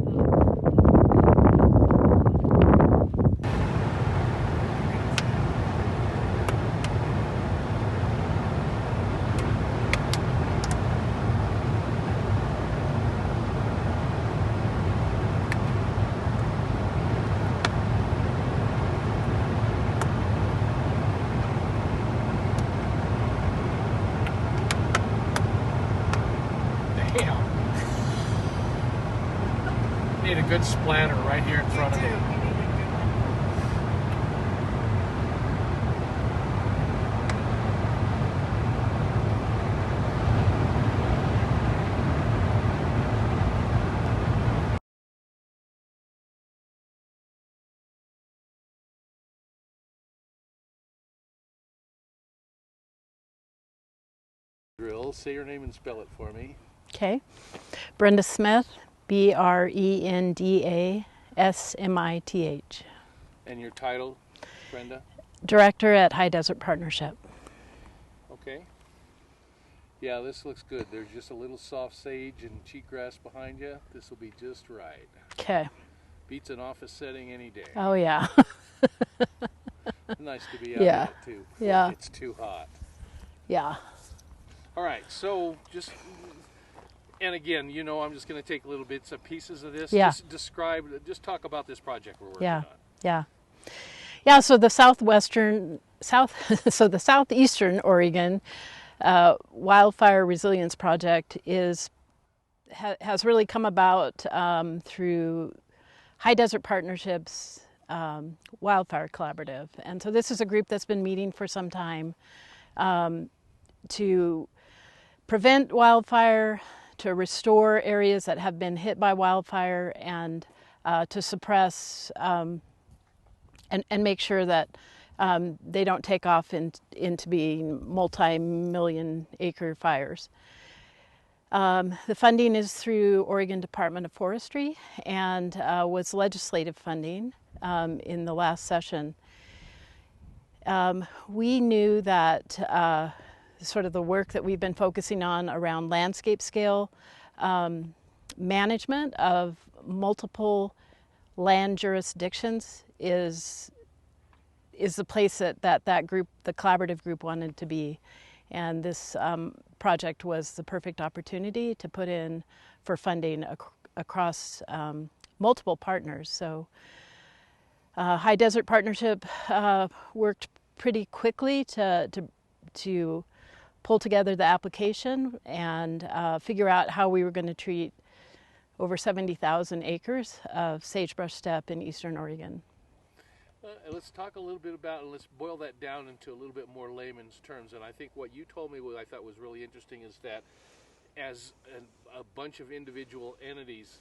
Need a good splatter right here in front of me. Drill. Say your name and spell it for me. Okay. Brenda Smith, BrendaSmith. And your title, Brenda? Director at High Desert Partnership. Okay. Yeah, this looks good. There's just a little soft sage and cheatgrass behind you. This will be just right. Okay. Beats an office setting any day. Oh, yeah. Nice to be out yeah. in it, too. Yeah. It's too hot. Yeah. All right, so just, and again, you know, I'm just going to take little bits of pieces of this. Yeah. Just talk about this project we're working yeah. on. Yeah. Yeah, so the so the southeastern Oregon Wildfire Resilience Project has really come about through High Desert Partnership's Wildfire Collaborative. And so this is a group that's been meeting for some time to prevent wildfire, to restore areas that have been hit by wildfire, and to suppress and make sure that they don't take off into being multi-million acre fires. The funding is through Oregon Department of Forestry and was legislative funding in the last session. We knew that sort of the work that we've been focusing on around landscape scale management of multiple land jurisdictions is the place that group, the collaborative group, wanted to be. And this project was the perfect opportunity to put in for funding across multiple partners. So High Desert Partnership worked pretty quickly to pull together the application and figure out how we were going to treat over 70,000 acres of sagebrush steppe in eastern Oregon. Let's talk a little bit about, and let's boil that down into a little bit more layman's terms. And I think what you told me, what I thought was really interesting, is that as a bunch of individual entities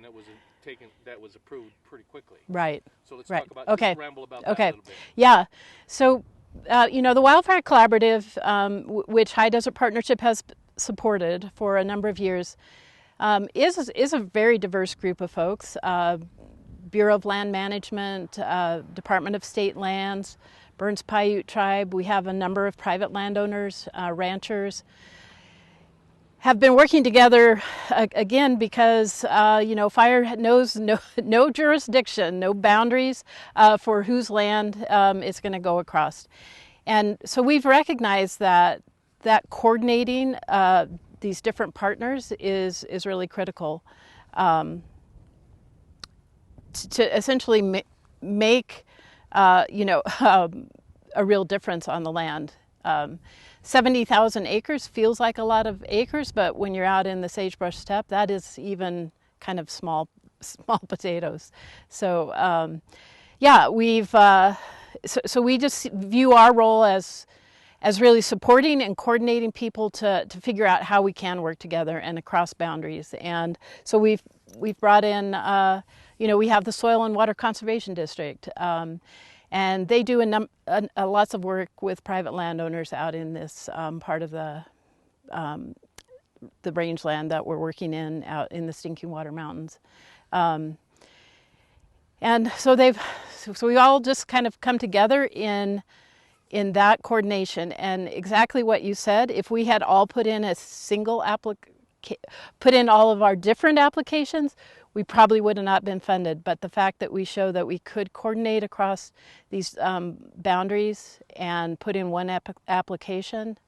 that was taken, that was approved pretty quickly. Right. So let's right. talk about, okay. let's ramble about okay. that a little bit. Yeah. So, you know, the Wildfire Collaborative, which High Desert Partnership has supported for a number of years, is a very diverse group of folks. Bureau of Land Management, Department of State Lands, Burns Paiute Tribe. We have a number of private landowners, ranchers, have been working together again because you know, fire knows no jurisdiction, no boundaries for whose land it's going to go across, and so we've recognized that coordinating these different partners is really critical. To essentially make, you know, a real difference on the land. 70,000 acres feels like a lot of acres, but when you're out in the sagebrush steppe, that is even kind of small potatoes. So, yeah, we've so we just view our role as really supporting and coordinating people to figure out how we can work together and across boundaries. And so we've brought in. You know, we have the Soil and Water Conservation District, and they do lots of work with private landowners out in this part of the rangeland that we're working in, out in the Stinkingwater Mountains. And so we all just kind of come together in that coordination. And exactly what you said, if we had all put in a single put in all of our different applications, we probably would have not been funded. But the fact that we show that we could coordinate across these boundaries and put in one application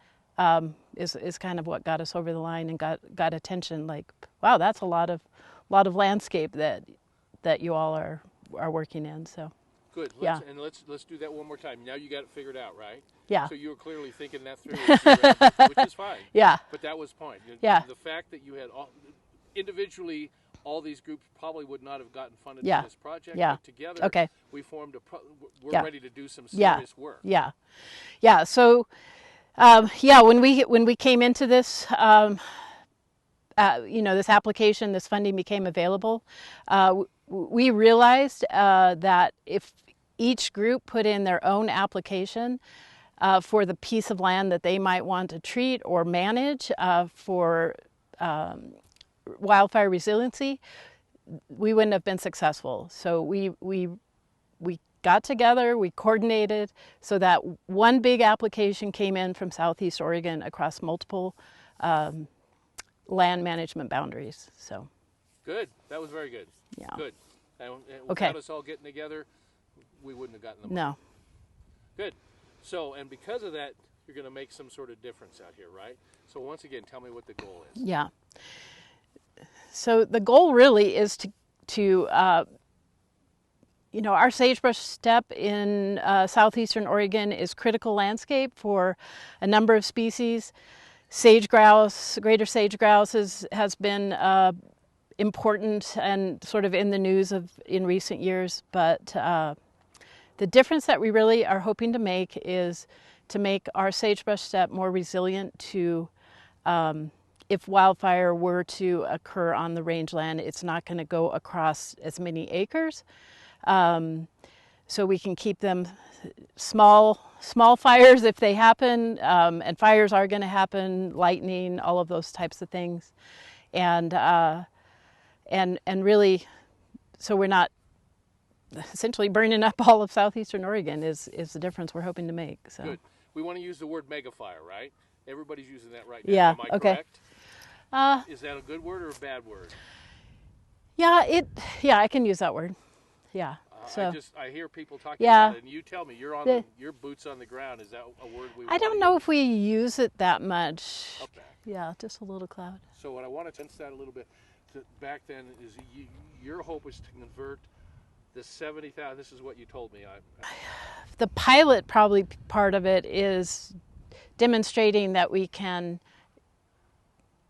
is kind of what got us over the line and got attention. Like, wow, that's a lot of landscape that you all are working in. So good. Yeah. And let's do that one more time. Now you got it figured out, right? Yeah. So you were clearly thinking that through, which is fine. Yeah. But that was fine. Yeah. The fact that you had individually, all these groups probably would not have gotten funded Yeah. for this project. Yeah. But together, Okay. we formed we're Yeah. ready to do some serious work. Yeah. Yeah. So, yeah, when we came into this, you know, this application, this funding became available, we realized that if each group put in their own application for the piece of land that they might want to treat or manage for wildfire resiliency, we wouldn't have been successful. So we got together, we coordinated so that one big application came in from Southeast Oregon across multiple land management boundaries. So good. That was very good. Yeah. Good. And Okay. without us all getting together, we wouldn't have gotten the money. No. Good. So, and because of that, you're going to make some sort of difference out here, right? So once again, tell me what the goal is. Yeah. So the goal really is to you know, our sagebrush steppe in southeastern Oregon is critical landscape for a number of species. Sage grouse, greater sage grouse has been important and sort of in the news in recent years. But the difference that we really are hoping to make is to make our sagebrush steppe more resilient to if wildfire were to occur on the rangeland, it's not going to go across as many acres. So we can keep them small fires if they happen, and fires are going to happen, lightning, all of those types of things, and really, so we're not essentially burning up all of southeastern Oregon is the difference we're hoping to make. So. Good. We want to use the word megafire, right? Everybody's using that right now. Yeah. Am I Okay. correct? Is that a good word or a bad word? Yeah, I can use that word. Yeah. So I hear people talking yeah, about it, and you tell me you're on your boots on the ground. Is that a word we? I don't know if we use it that much. Okay. Yeah, just a little cloud. So what I want to sense that a little bit back then is your hope was to convert the 70,000. This is what you told me. The pilot probably part of it is demonstrating that we can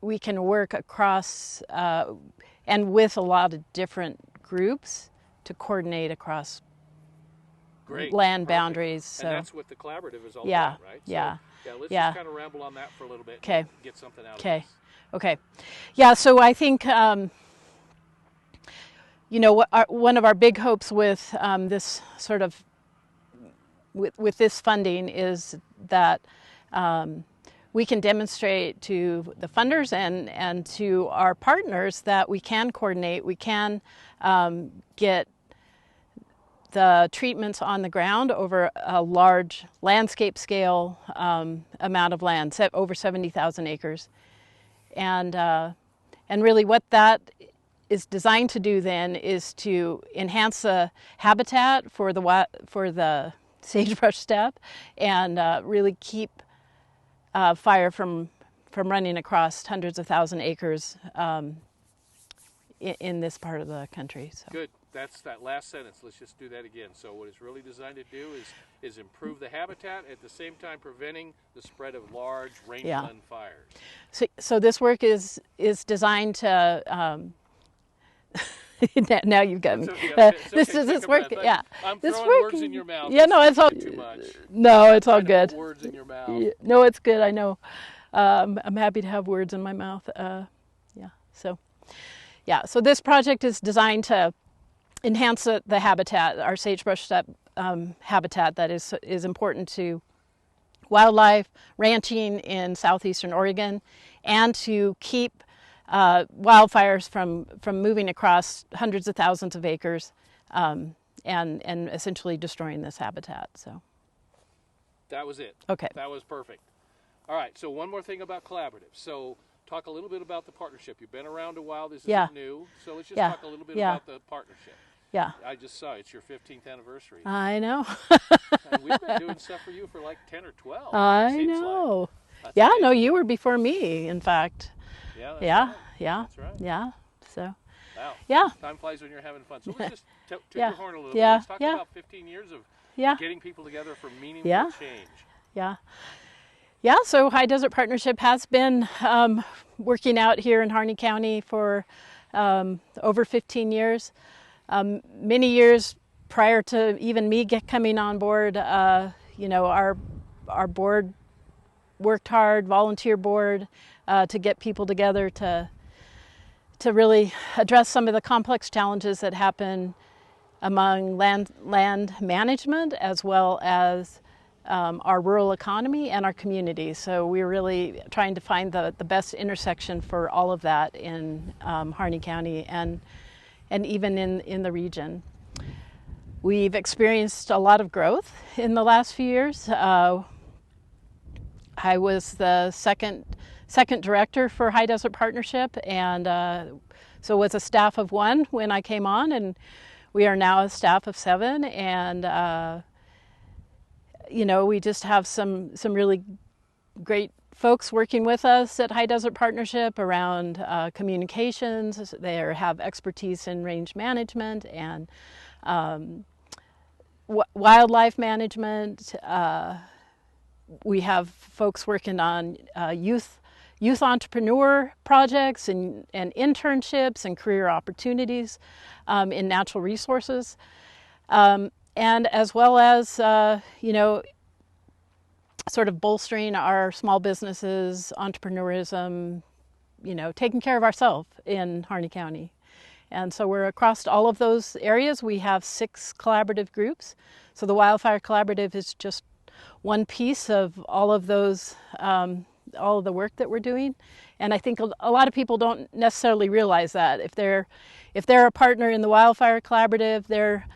work across and with a lot of different groups to coordinate across land boundaries. So and that's what the collaborative is all yeah, about, right? Yeah. So, let's just kind of ramble on that for a little bit and get something out of this. Okay. Yeah, so I think one of our big hopes with this sort of with this funding is that we can demonstrate to the funders and to our partners that we can coordinate, we can get the treatments on the ground over a large landscape scale amount of land, over 70,000 acres. And really what that is designed to do then is to enhance the habitat for the sagebrush steppe and really keep fire from running across hundreds of thousand acres in this part of the country. So. Good. That's that last sentence. Let's just do that again. So what it's really designed to do is improve the habitat, at the same time preventing the spread of large rangeland fires. So this work is designed to now you've got me. This work, yeah. I'm this throwing words in your mouth. Yeah, no, it's all too much. No, it's all good. Words in your mouth. No, it's good. I know. I'm happy to have words in my mouth. So this project is designed to enhance the habitat, our sagebrush steppe habitat that is important to wildlife, ranching in southeastern Oregon, and to keep wildfires from moving across hundreds of thousands of acres and essentially destroying this habitat. So that was it. Okay. That was perfect. All right, so one more thing about collaborative. So talk a little bit about the partnership. You've been around a while. This isn't new. So let's just talk a little bit about the partnership. Yeah. I just saw it's your 15th anniversary. I know. And we've been doing stuff for you for like 10 or 12. I know. Like. Yeah, no, you were before me, in fact. Yeah, that's right. That's right. Yeah, so. Wow. Yeah. Time flies when you're having fun. So let's just toot your horn a little bit. Yeah. Let's talk about 15 years of getting people together for meaningful change. Yeah. Yeah, so High Desert Partnership has been working out here in Harney County for over 15 years. Many years prior to even me coming on board, our board worked hard, volunteer board, to get people together to really address some of the complex challenges that happen among land management as well as our rural economy and our community. So we're really trying to find the best intersection for all of that in Harney County and even in the region. We've experienced a lot of growth in the last few years. I was the second director for High Desert Partnership, and so was a staff of 1 when I came on, and we are now a staff of 7, and we just have some really great folks working with us at High Desert Partnership around communications. They have expertise in range management and wildlife management. We have folks working on youth entrepreneur projects and internships and career opportunities in natural resources, and as well as sort of bolstering our small businesses, entrepreneurism, taking care of ourselves in Harney County. And so we're across all of those areas. We have 6 collaborative groups. So the Wildfire Collaborative is just one piece of all of those, all of the work that we're doing. And I think a lot of people don't necessarily realize that. If they're a partner in the Wildfire Collaborative, they're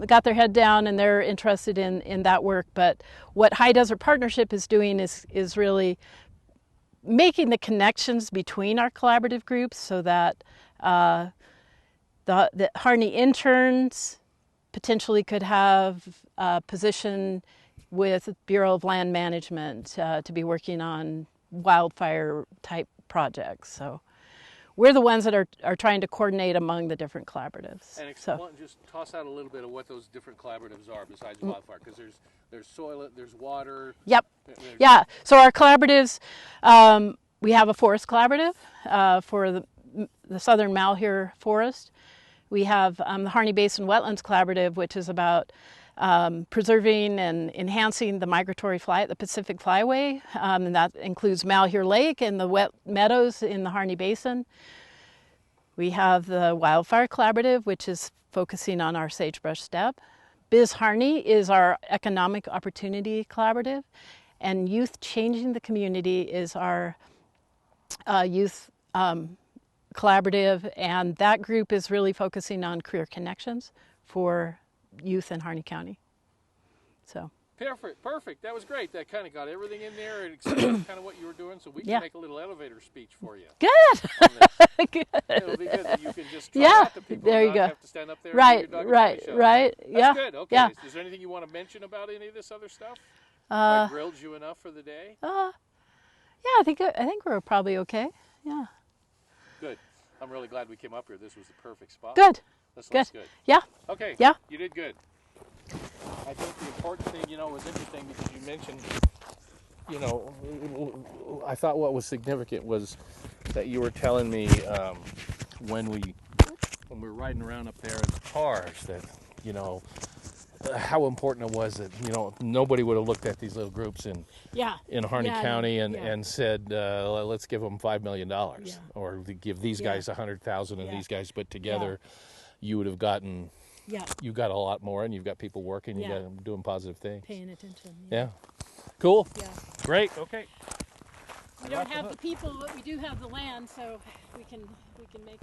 got their head down and they're interested in that work. But what High Desert Partnership is doing is really making the connections between our collaborative groups so that the Harney interns potentially could have a position with Bureau of Land Management to be working on wildfire type projects. So we're the ones that are trying to coordinate among the different collaboratives. And just toss out a little bit of what those different collaboratives are besides wildfire, because there's soil, there's water. Yep. Yeah. So our collaboratives, we have a forest collaborative for the southern Malheur forest. We have the Harney Basin Wetlands Collaborative, which is about preserving and enhancing the migratory the Pacific Flyway, and that includes Malheur Lake and the wet meadows in the Harney Basin. We have the Wildfire Collaborative, which is focusing on our sagebrush steppe. Biz Harney is our Economic Opportunity Collaborative, and Youth Changing the Community is our youth collaborative, and that group is really focusing on career connections for youth in Harney County. So perfect. That was great. That kind of got everything in there and explained kind of what you were doing, so we can make a little elevator speech for you. Good. Good. It'll be good that you can just try out to people. There you and go. Not have to stand up there Right. and do your dog and pony show. Right. That's yeah. good. Okay. Yeah. Is there anything you want to mention about any of this other stuff? I grilled you enough for the day? Yeah, I think we're probably okay. Yeah. Good. I'm really glad we came up here. This was the perfect spot. Good. This looks good. Yeah. Okay. Yeah. You did good. I think the important thing, was interesting because you mentioned, I thought what was significant was that you were telling me when we were riding around up there in the cars that, how important it was that, nobody would have looked at these little groups in Harney County and said, let's give them $5 million or give these guys $100,000 and these guys put together, you would have gotten, you got a lot more, and you've got people working, you got them doing positive things. Paying attention. Yeah. Cool. Yeah. Great. Okay. We don't have the people, but we do have the land, so we can make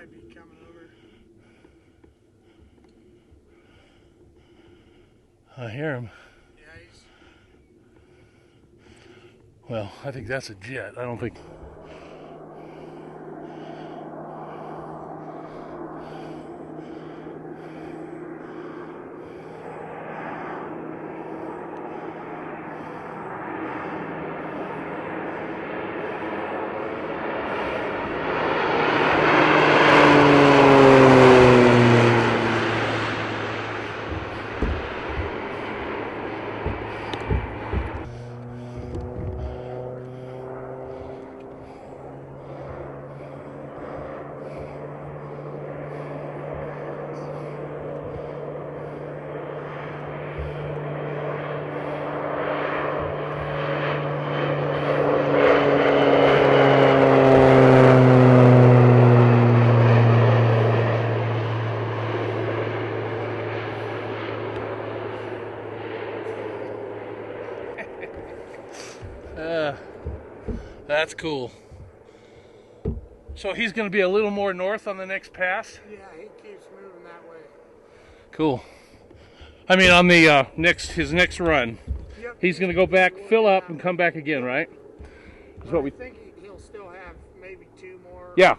might be coming over. I hear him. Yeah, he's... Well, I think that's a jet. I don't think... That's cool. So he's going to be a little more north on the next pass? Yeah, he keeps moving that way. Cool. I mean, on the his next run. Yep. He's going to go back, fill up, and come back again, right? That's what I we... think he'll still have maybe two more, Yeah.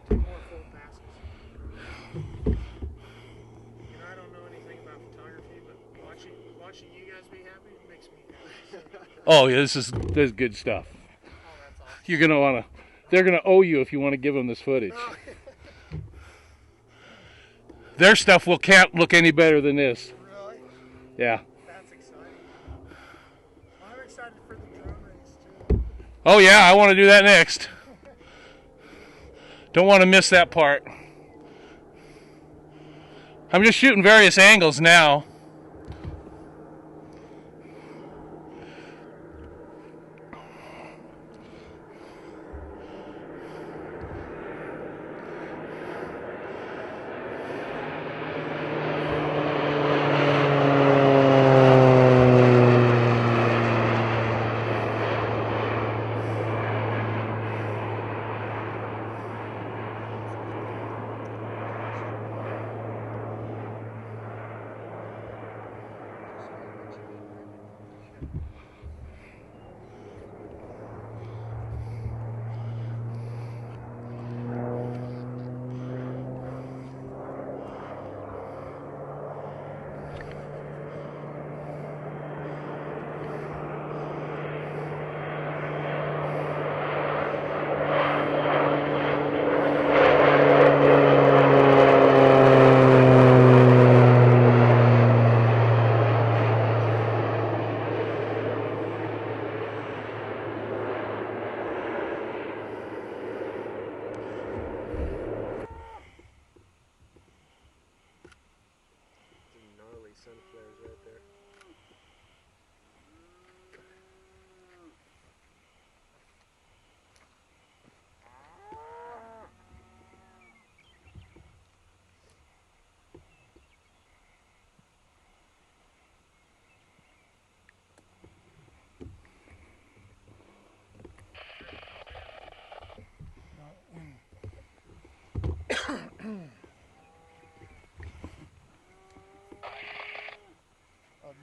two more full passes. And I don't know anything about photography, but watching you guys be happy makes me happy. Oh, yeah, this is good stuff. Oh, that's awesome. You're going to want to... They're going to owe you if you want to give them this footage. Their stuff can't look any better than this. Really? Yeah. That's exciting. I'm excited for the drone race too. Oh yeah, I want to do that next. Don't want to miss that part. I'm just shooting various angles now.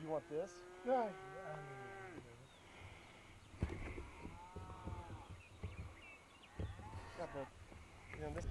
You want this? Yeah. Got the, this.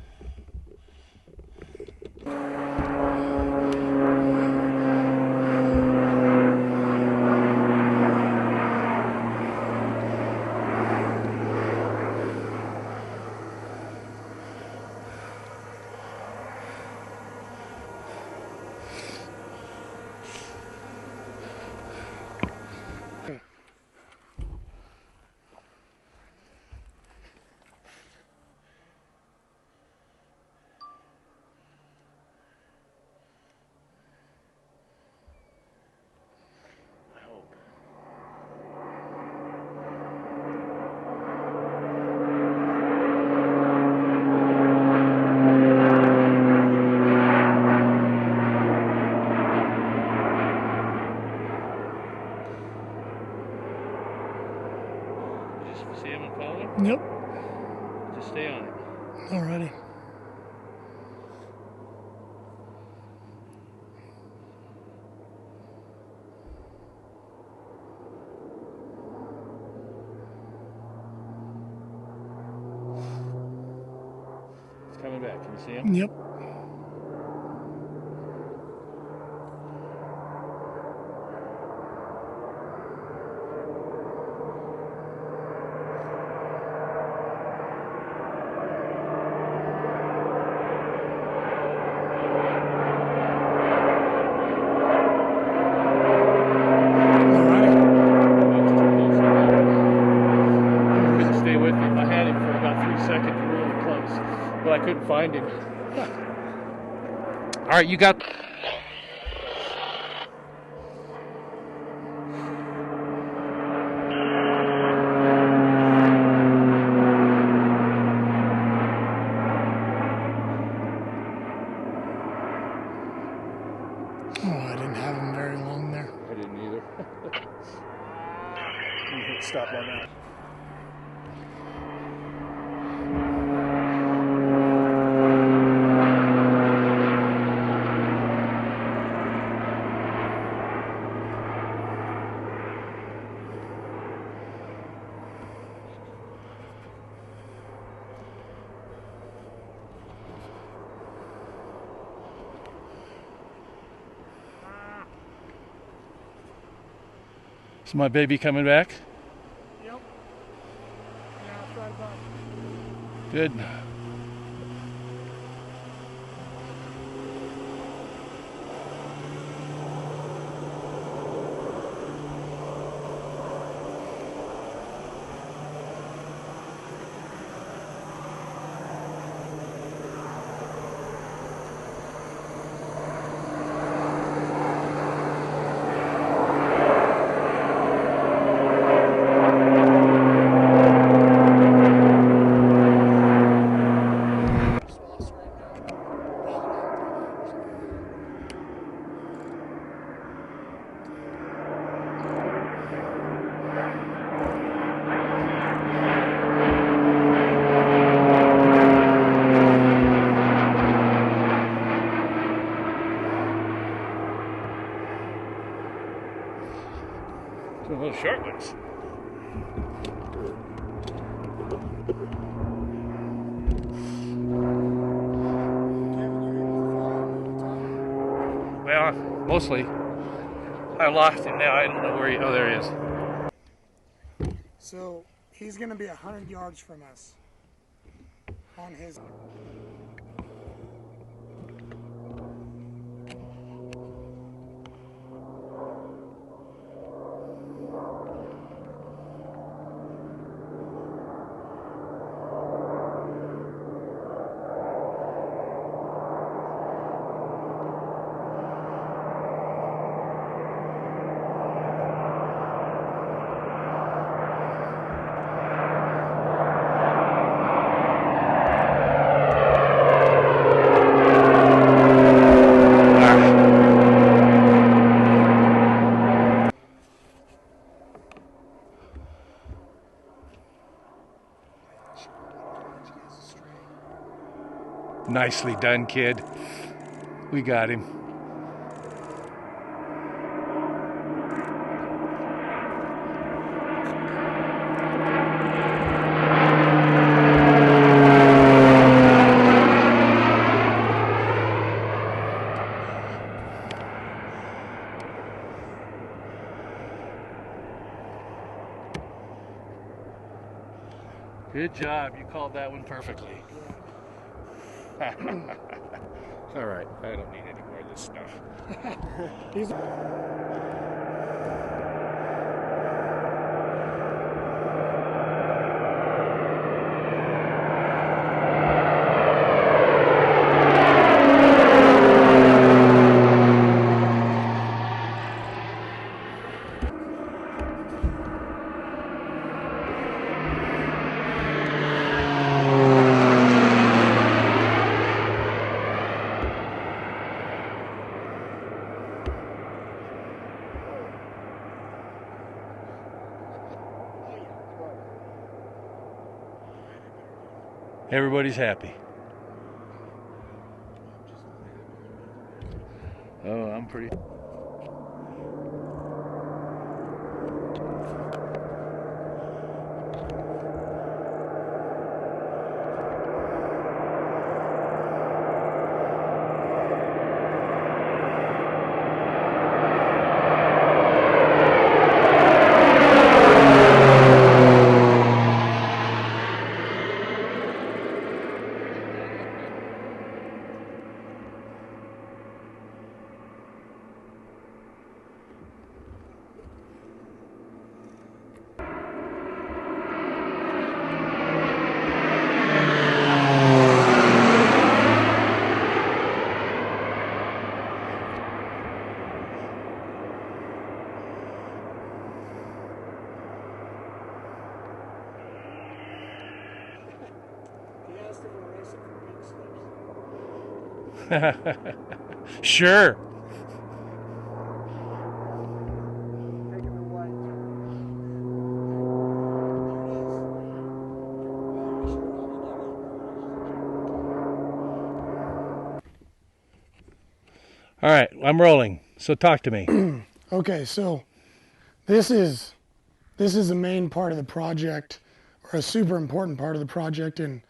See him and follow him? Yep. Just stay on it. Alrighty. Can you see him? Yep. Couldn't stay with him. I had him for about 3 seconds, really close, but I couldn't find him. All right, you got. Oh, I didn't have him very long there. I didn't either. You hit stop on that. Is my baby coming back? Yep. Yeah, it's right above. Good. Some little short ones. Well, mostly. I lost him now. I don't know where he. Oh, there he is. So he's going to be 100 yards from us on his. Nicely done, kid. We got him. Good job. You called that one perfectly. All right. I don't need any more of this stuff. Everybody's happy. Oh, I'm pretty. festival racing for pink slips. Sure. Taking the white All right, I'm rolling. So talk to me. Okay, so this is the main part of the project, or a super important part of the project, and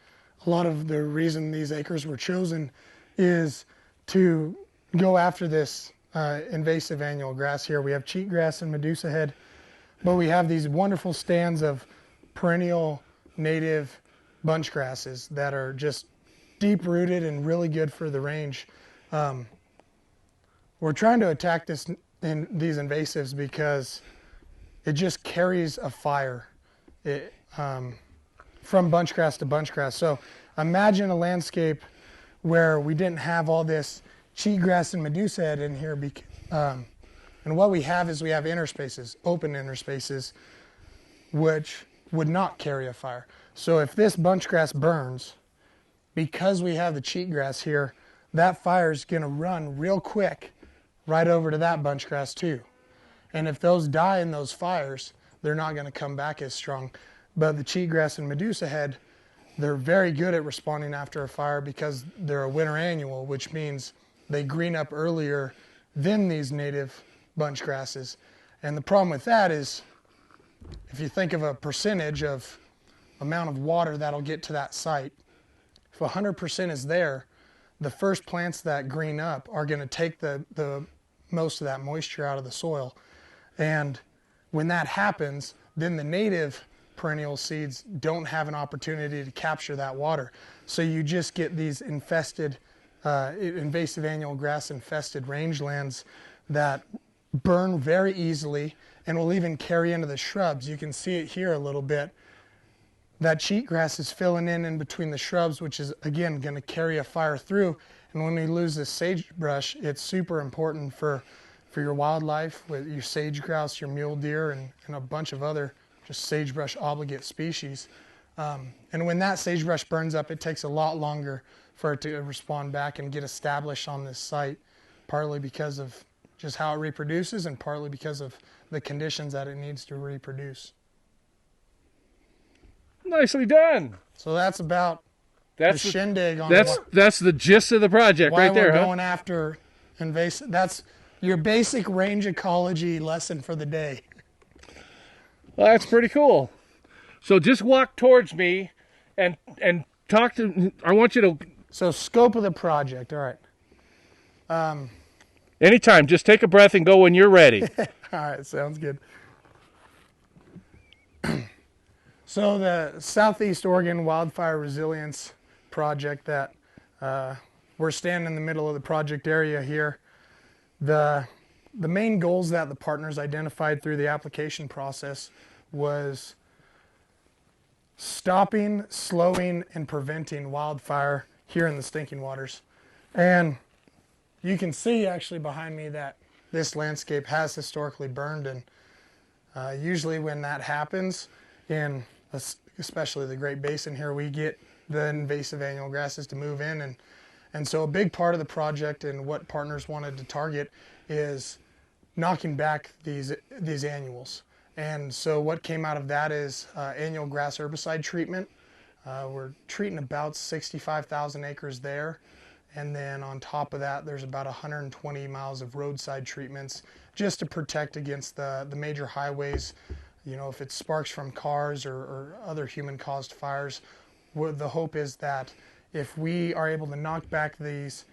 a lot of the reason these acres were chosen is to go after this invasive annual grass here. We have cheatgrass and Medusa head, but we have these wonderful stands of perennial native bunch grasses that are just deep rooted and really good for the range. We're trying to attack these invasives because it just carries a fire from bunchgrass to bunchgrass. So imagine a landscape where we didn't have all this cheatgrass and Medusa head in here. And what we have is we have interspaces, open interspaces, which would not carry a fire. So if this bunchgrass burns, because we have the cheatgrass here, that fire is going to run real quick right over to that bunchgrass too. And if those die in those fires, they're not going to come back as strong. But the cheatgrass and Medusa head, they're very good at responding after a fire because they're a winter annual, which means they green up earlier than these native bunch grasses. And the problem with that is, if you think of a percentage of amount of water that'll get to that site, if 100% is there, the first plants that green up are going to take the most of that moisture out of the soil. And when that happens, then the native perennial seeds don't have an opportunity to capture that water. So you just get these infested, invasive annual grass infested rangelands that burn very easily and will even carry into the shrubs. You can see it here a little bit. That cheatgrass is filling in between the shrubs, which is, again, going to carry a fire through. And when we lose this sagebrush, it's super important for your wildlife, with your sage grouse, your mule deer, and a bunch of other just sagebrush obligate species. And when that sagebrush burns up, it takes a lot longer for it to respond back and get established on this site, partly because of just how it reproduces and partly because of the conditions that it needs to reproduce. Nicely done. So that's about the shindig on that's the gist of the project right there. Why we're going after invasive. That's your basic range ecology lesson for the day. Well, that's pretty cool. So just walk towards me and talk to. I want you to. So scope of the project. All right. Anytime. Just take a breath and go when you're ready. All right. Sounds good. So the Southeast Oregon Wildfire Resilience Project that we're standing in the middle of the project area here. The main goals that the partners identified through the application process was stopping, slowing, and preventing wildfire here in the Stinking Waters. And you can see actually behind me that this landscape has historically burned, and usually when that happens, especially the Great Basin here, we get the invasive annual grasses to move in, and so a big part of the project and what partners wanted to target is knocking back these annuals. And so what came out of that is annual grass herbicide treatment. We're treating about 65,000 acres there. And then on top of that, there's about 120 miles of roadside treatments just to protect against the major highways. You know, if it sparks from cars or other human-caused fires, the hope is that if we are able to knock back this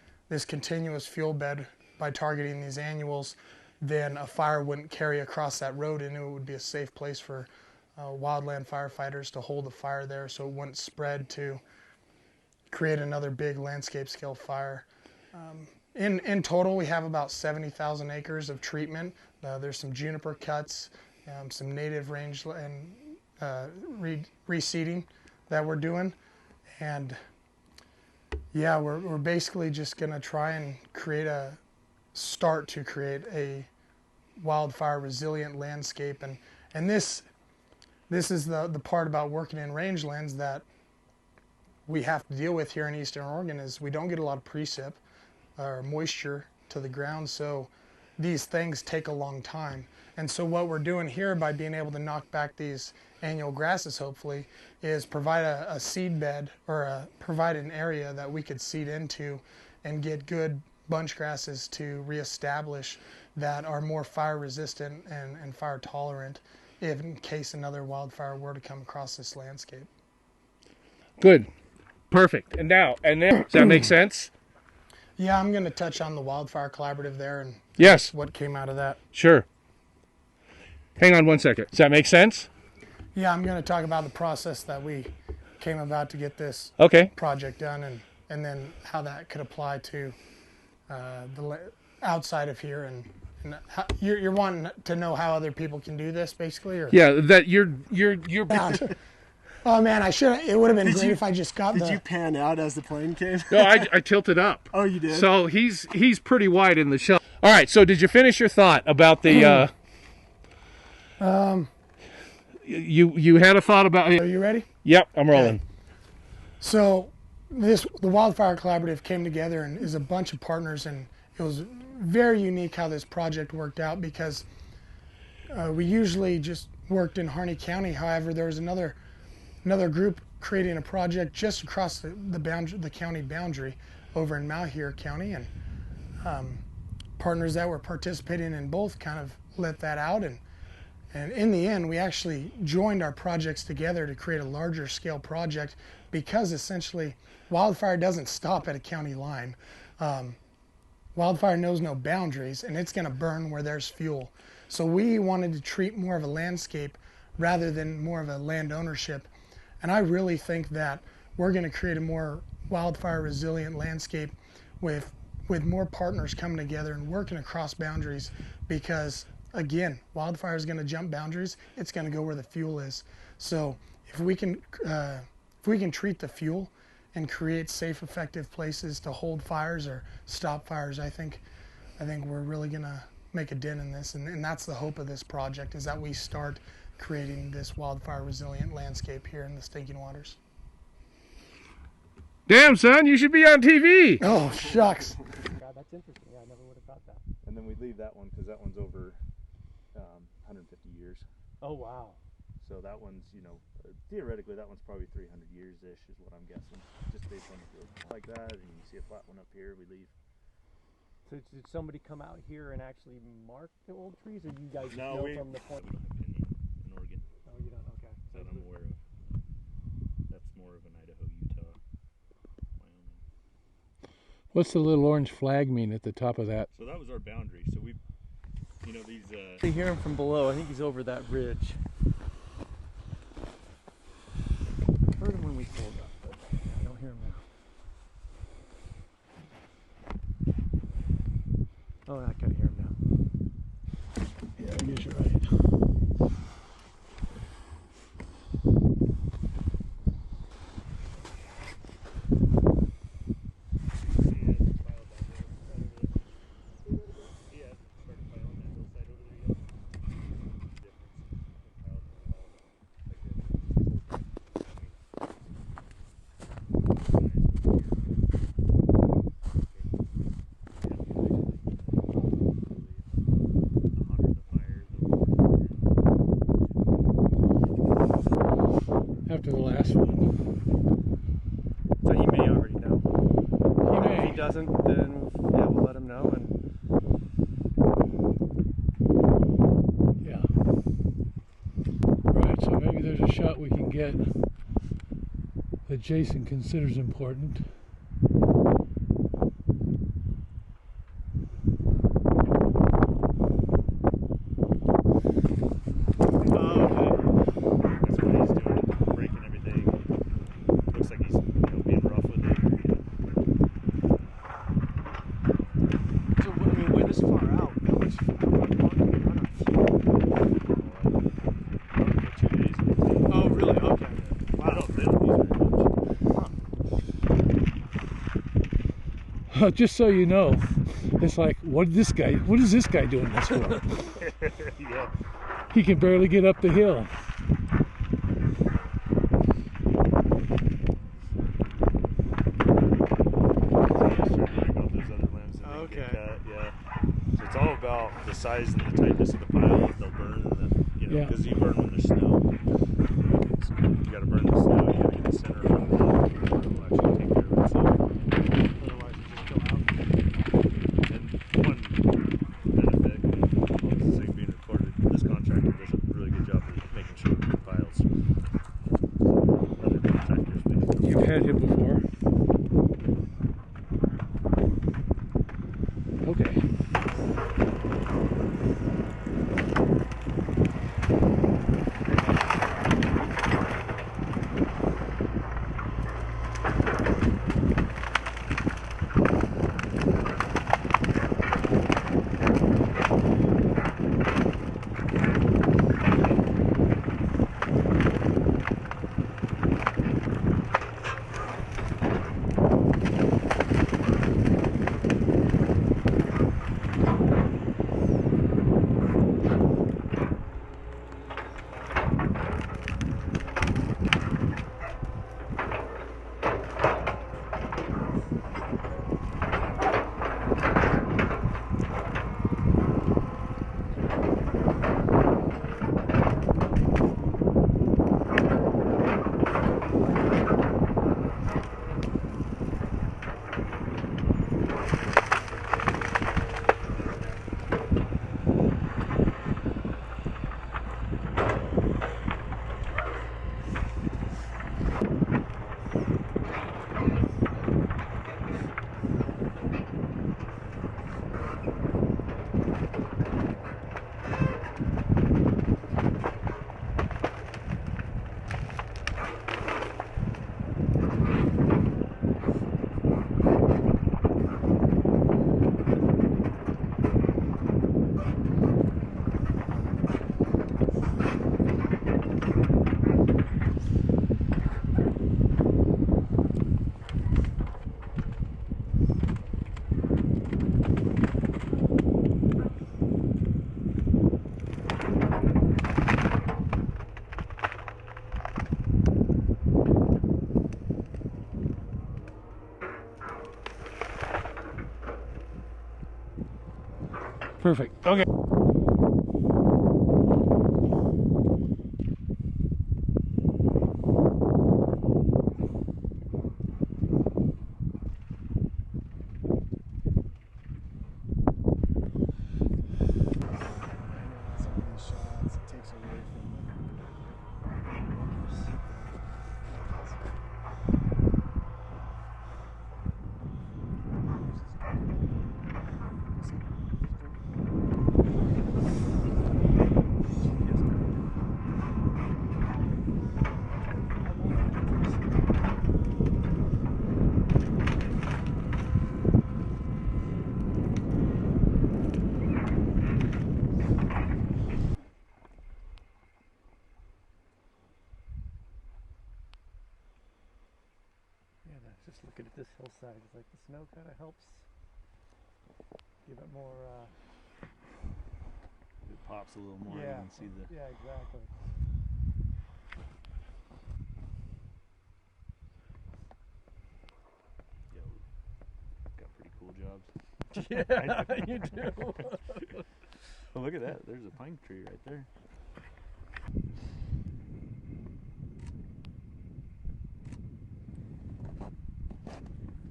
continuous fuel bed by targeting these annuals, then a fire wouldn't carry across that road, and it would be a safe place for wildland firefighters to hold the fire there, so it wouldn't spread to create another big landscape scale fire. In total, we have about 70,000 acres of treatment. There's some juniper cuts, some native range and reseeding that we're doing, and yeah, we're basically just going to try and create a wildfire resilient landscape, and this is the part about working in rangelands that we have to deal with here in Eastern Oregon is we don't get a lot of precip or moisture to the ground, so these things take a long time. And so what we're doing here by being able to knock back these annual grasses, hopefully, is provide a seed bed or provide an area that we could seed into and get good bunch grasses to reestablish that are more fire resistant and fire tolerant if in case another wildfire were to come across this landscape. Good. Perfect. And now, and then, does that make sense? Yeah, I'm going to touch on the Wildfire Collaborative there and yes, what came out of that. Sure. Hang on 1 second. Does that make sense? Yeah, I'm going to talk about the process that we came about to get this project done and then how that could apply to the outside of here. And how, you're wanting to know how other people can do this, basically? Or? Yeah, that you're Oh man, I should. It would have been great if I just got. Did you pan out as the plane came? No, I tilted up. Oh, you did. So he's pretty wide in the shell. All right. So did you finish your thought about the? You had a thought about. Are you ready? Yep, I'm rolling. Okay. So the Wildfire Collaborative came together and is a bunch of partners, and it was very unique how this project worked out because we usually just worked in Harney County. However, there was another group creating a project just across the county boundary over in Malheur County, and partners that were participating in both kind of let that out, and in the end we actually joined our projects together to create a larger scale project because essentially wildfire doesn't stop at a county line. Wildfire knows no boundaries, and it's going to burn where there's fuel. So we wanted to treat more of a landscape rather than more of a land ownership. And I really think that we're going to create a more wildfire resilient landscape with more partners coming together and working across boundaries because, again, wildfire is going to jump boundaries. It's going to go where the fuel is. So if we can treat the fuel and create safe, effective places to hold fires or stop fires, I think we're really going to make a dent in this. And that's the hope of this project, is that we start creating this wildfire resilient landscape here in the Stinking Waters. Damn, son, you should be on TV. Oh, shucks. God, that's interesting. Yeah, I never would have thought that. And then we leave that one because that one's over 150 years. Oh, wow. So that one's, theoretically, that one's probably 300 years-ish is what I'm guessing, just based on the field like that. And you see a flat one up here, we leave. So did somebody come out here and actually mark the old trees, or you guys know from the point? In Oregon. Oh, you don't? Okay. That I'm aware of. That's more of an Idaho, Utah, Wyoming. What's the little orange flag mean at the top of that? So that was our boundary. So we, these. You hear him from below. I think he's over that ridge. I heard him when we pulled up, but I don't hear him now. Oh, I can hear him now. Yeah, I guess you're right. After the last one. So he may already know. He may. If he doesn't, then we'll let him know. And yeah. All right, so maybe there's a shot we can get that Jason considers important. Just so you know, it's like, what is this guy doing this for? Yeah. He can barely get up the hill. size and the tightness of the pile, if they'll burn, you know, because you burn when there's snow. So you got to burn the snow. You got to get the center of it. It'll actually take care of itself. Otherwise, it just go out. And one benefit, all this thing being recorded, this contractor does a really good job of making sure the piles. Other contractors may. You've had him before. Okay. Perfect. Okay. Just looking at this hillside, it's like the snow kind of helps give it more. It pops a little more. Yeah, You can see the. yeah, exactly. Yo, got pretty cool jobs. Yeah, you do. Well, look at that. There's a pine tree right there.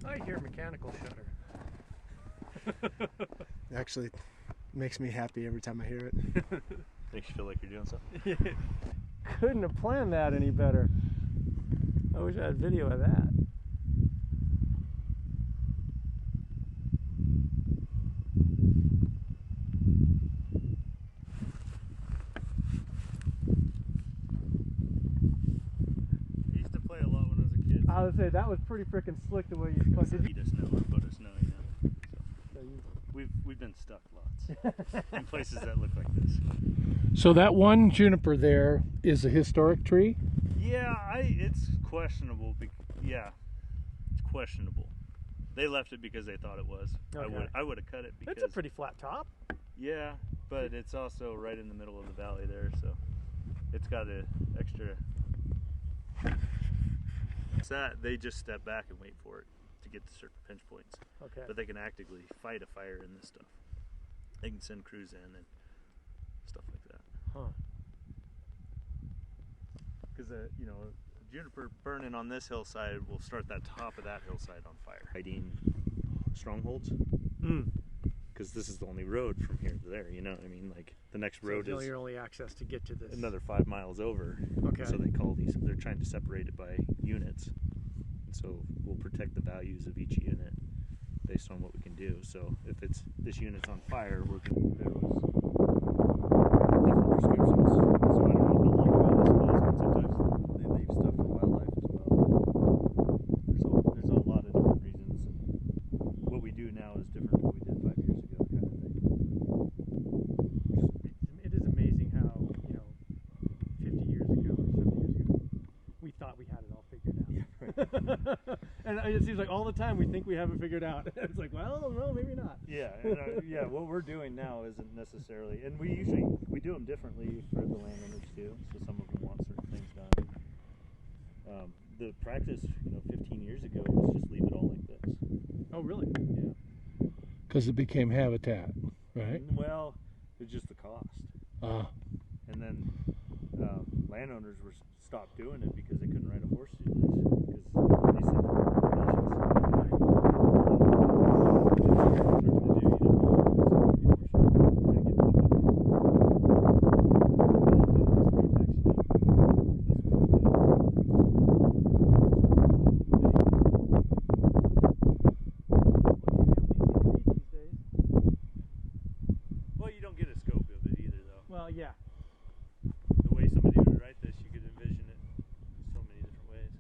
I hear mechanical shutter. Actually makes me happy every time I hear it. Makes you feel like you're doing something. Couldn't have planned that any better. I wish I had video of that. I used to play a lot when I was a kid. I would say that was pretty freaking slick the way you put it. Beat us now, or put us now, you know. So we've been stuck lots in places that look like this. So that one juniper there is a historic tree? Yeah, it's questionable. Yeah, it's questionable. They left it because they thought it was. Okay. I would have cut it because It's a pretty flat top. Yeah, but it's also right in the middle of the valley there, so it's got an extra. It's that they just step back and wait for it to get to certain pinch points. Okay. But they can actively fight a fire in this stuff. they can send crews in and stuff like that. Huh. Because you know, juniper burning on this hillside will start that top of that hillside on fire. Hiding strongholds. Because this is the only road from here to there, you know what I mean? Like, the next road so is your only access to get to this. another 5 miles over. Okay. So they call these, they're trying to separate it by units. And so we'll protect the values of each unit based on what we can do. So if it's this unit's on fire, we're going to, there was different prescriptions. So I don't know how long ago this was, but sometimes they leave stuff for wildlife as well. There's a lot of different reasons. What we do now is different than what we did 5 years ago, kind of thing. It is amazing how, you know, 50 years ago or 70 years ago, we thought we had it all figured out. Yeah, right. And it seems like all the time we think we have it figured out. It's like, well, no, maybe not. Yeah, and, yeah. What we're doing now isn't necessarily, and we do them differently for the landowners too. So some of them want certain things done. The practice, you know, 15 years ago was just leave it all like this. Oh, really? Yeah. Because it became habitat, right? Well, it's just the cost. And then landowners were stopped doing it because they couldn't ride a horse through this because they suffered Well, you don't get a scope of it either, though. Well, yeah. The way somebody would write this, you could envision it so many different ways.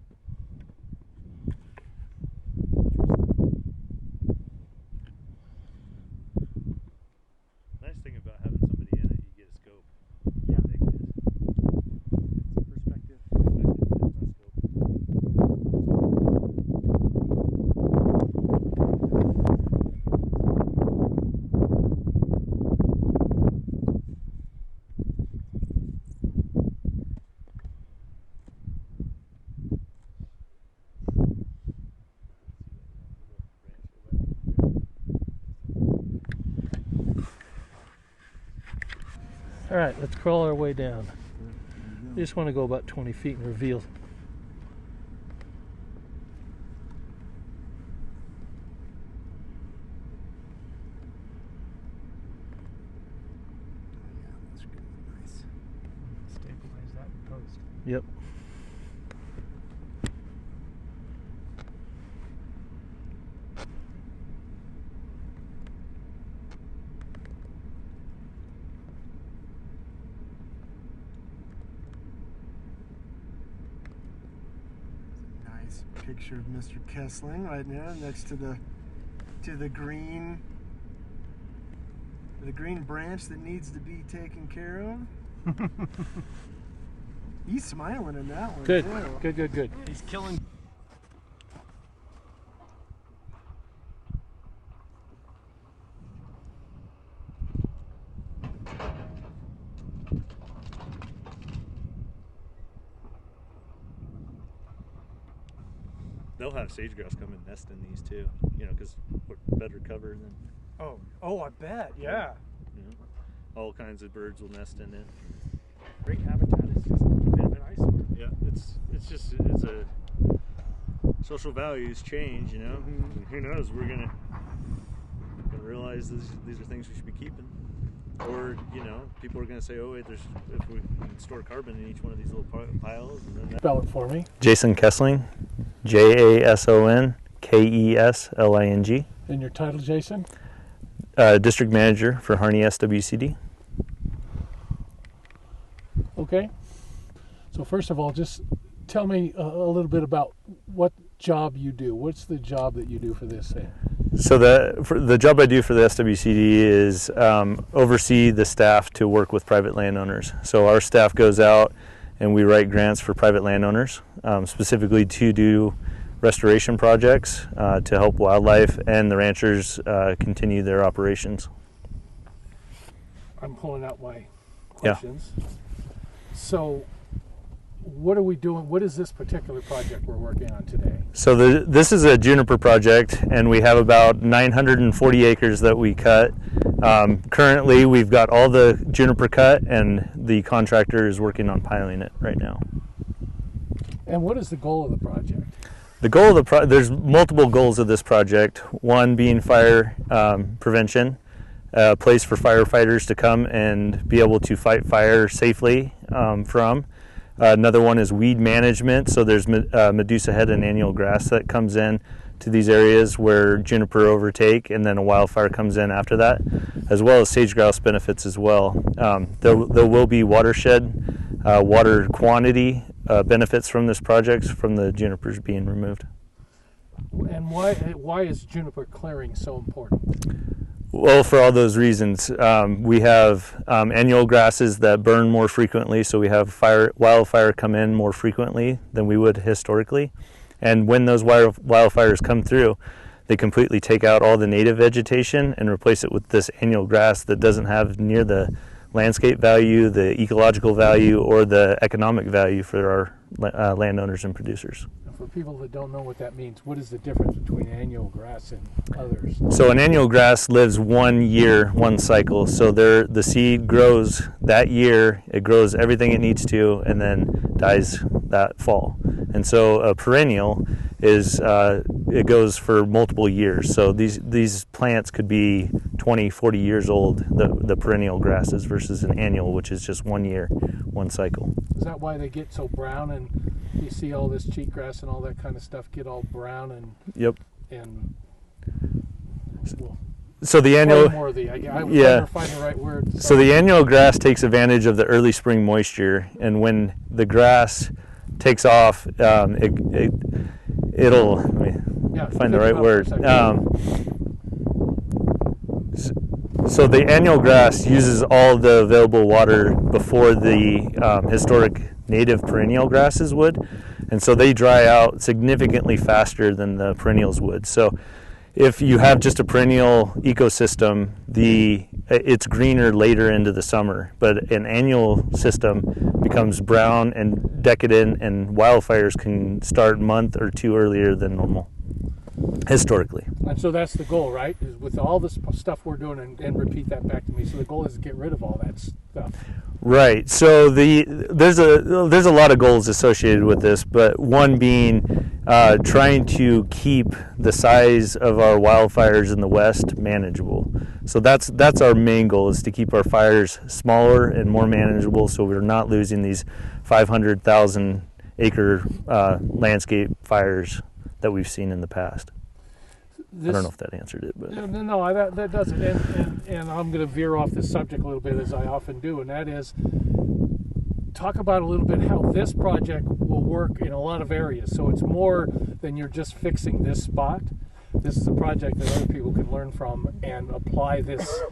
Nice thing about having somebody in it, you get a scope. Yeah. How big it is. It's a perspective. Perspective, yeah, not scope. All right, let's crawl our way down. I just want to go about 20 feet and reveal. That's good. Nice. Stabilize that in post. Yep. Nice picture of Mr. Kessling right there next to the green branch that needs to be taken care of. He's smiling in that one. Good, too. good. He's killing. They'll have sage grouse come and nest in these too, you know, because better cover than. Oh, I bet. Yeah. You know, all kinds of birds will nest in it. Great habitat is just a bit of an eyesore. Yeah, it's a social values change, you know. And who knows? We're gonna realize these are things we should be keeping, or you know, people are gonna say, oh wait, if we can store carbon in each one of these little piles. And then Spell it for me. Jason Kessling, Jason Kesling. And your title, Jason? District Manager for Harney SWCD. Okay. So first of all, just tell me a little bit about what job you do. What's the job that you do for this thing? So the job I do for the SWCD is oversee the staff to work with private landowners. So our staff goes out and we write grants for private landowners, specifically to do restoration projects to help wildlife and the ranchers continue their operations. I'm pulling out my questions. Yeah. So what are we doing? What is this particular project we're working on today? So this is a juniper project, and we have about 940 acres that we cut Currently, we've got all the juniper cut, and the contractor is working on piling it right now. And what is the goal of the project? The goal of there's multiple goals of this project. One being fire prevention, a place for firefighters to come and be able to fight fire safely from. Another one is weed management. So there's Medusa head and annual grass that comes in to these areas where juniper overtake, and then a wildfire comes in after that, as well as sage grouse benefits as well. There will be watershed, water quantity benefits from this project from the junipers being removed. And why is juniper clearing so important? Well, for all those reasons. We have annual grasses that burn more frequently, so we have wildfire come in more frequently than we would historically. And when those wildfires come through, they completely take out all the native vegetation and replace it with this annual grass that doesn't have near the landscape value, the ecological value, or the economic value for our landowners and producers. For people that don't know what that means, what is the difference between annual grass and others? So an annual grass lives 1 year, one cycle. So the seed grows that year, it grows everything it needs to, and then dies that fall. And so a perennial is it goes for multiple years. So these plants could be 20, 40 years old, the perennial grasses, versus an annual, which is just 1 year, one cycle. Is that why they get so brown, and you see all this cheatgrass and all that kind of stuff get all brown and Yep. And well, so the annual I would yeah. never find the right word. So the annual grass takes advantage of the early spring moisture, and when the grass takes off, it'll let me find the right word. So the annual grass uses all the available water before the historic native perennial grasses would, and so they dry out significantly faster than the perennials would. So if you have just a perennial ecosystem, it's greener later into the summer, but an annual system becomes brown and decadent, and wildfires can start a month or two earlier than normal, historically. And so that's the goal, right? Is with all this stuff we're doing, and repeat that back to me. So the goal is to get rid of all that stuff. Right. So there's a lot of goals associated with this, but one being trying to keep the size of our wildfires in the west manageable. So that's our main goal, is to keep our fires smaller and more manageable, so we're not losing these 500,000 acre landscape fires that we've seen in the past. I don't know if that answered it, but no, that doesn't. And I'm going to veer off the subject a little bit, as I often do, and that is talk about a little bit how this project will work in a lot of areas. So it's more than you're just fixing this spot. This is a project that other people can learn from and apply this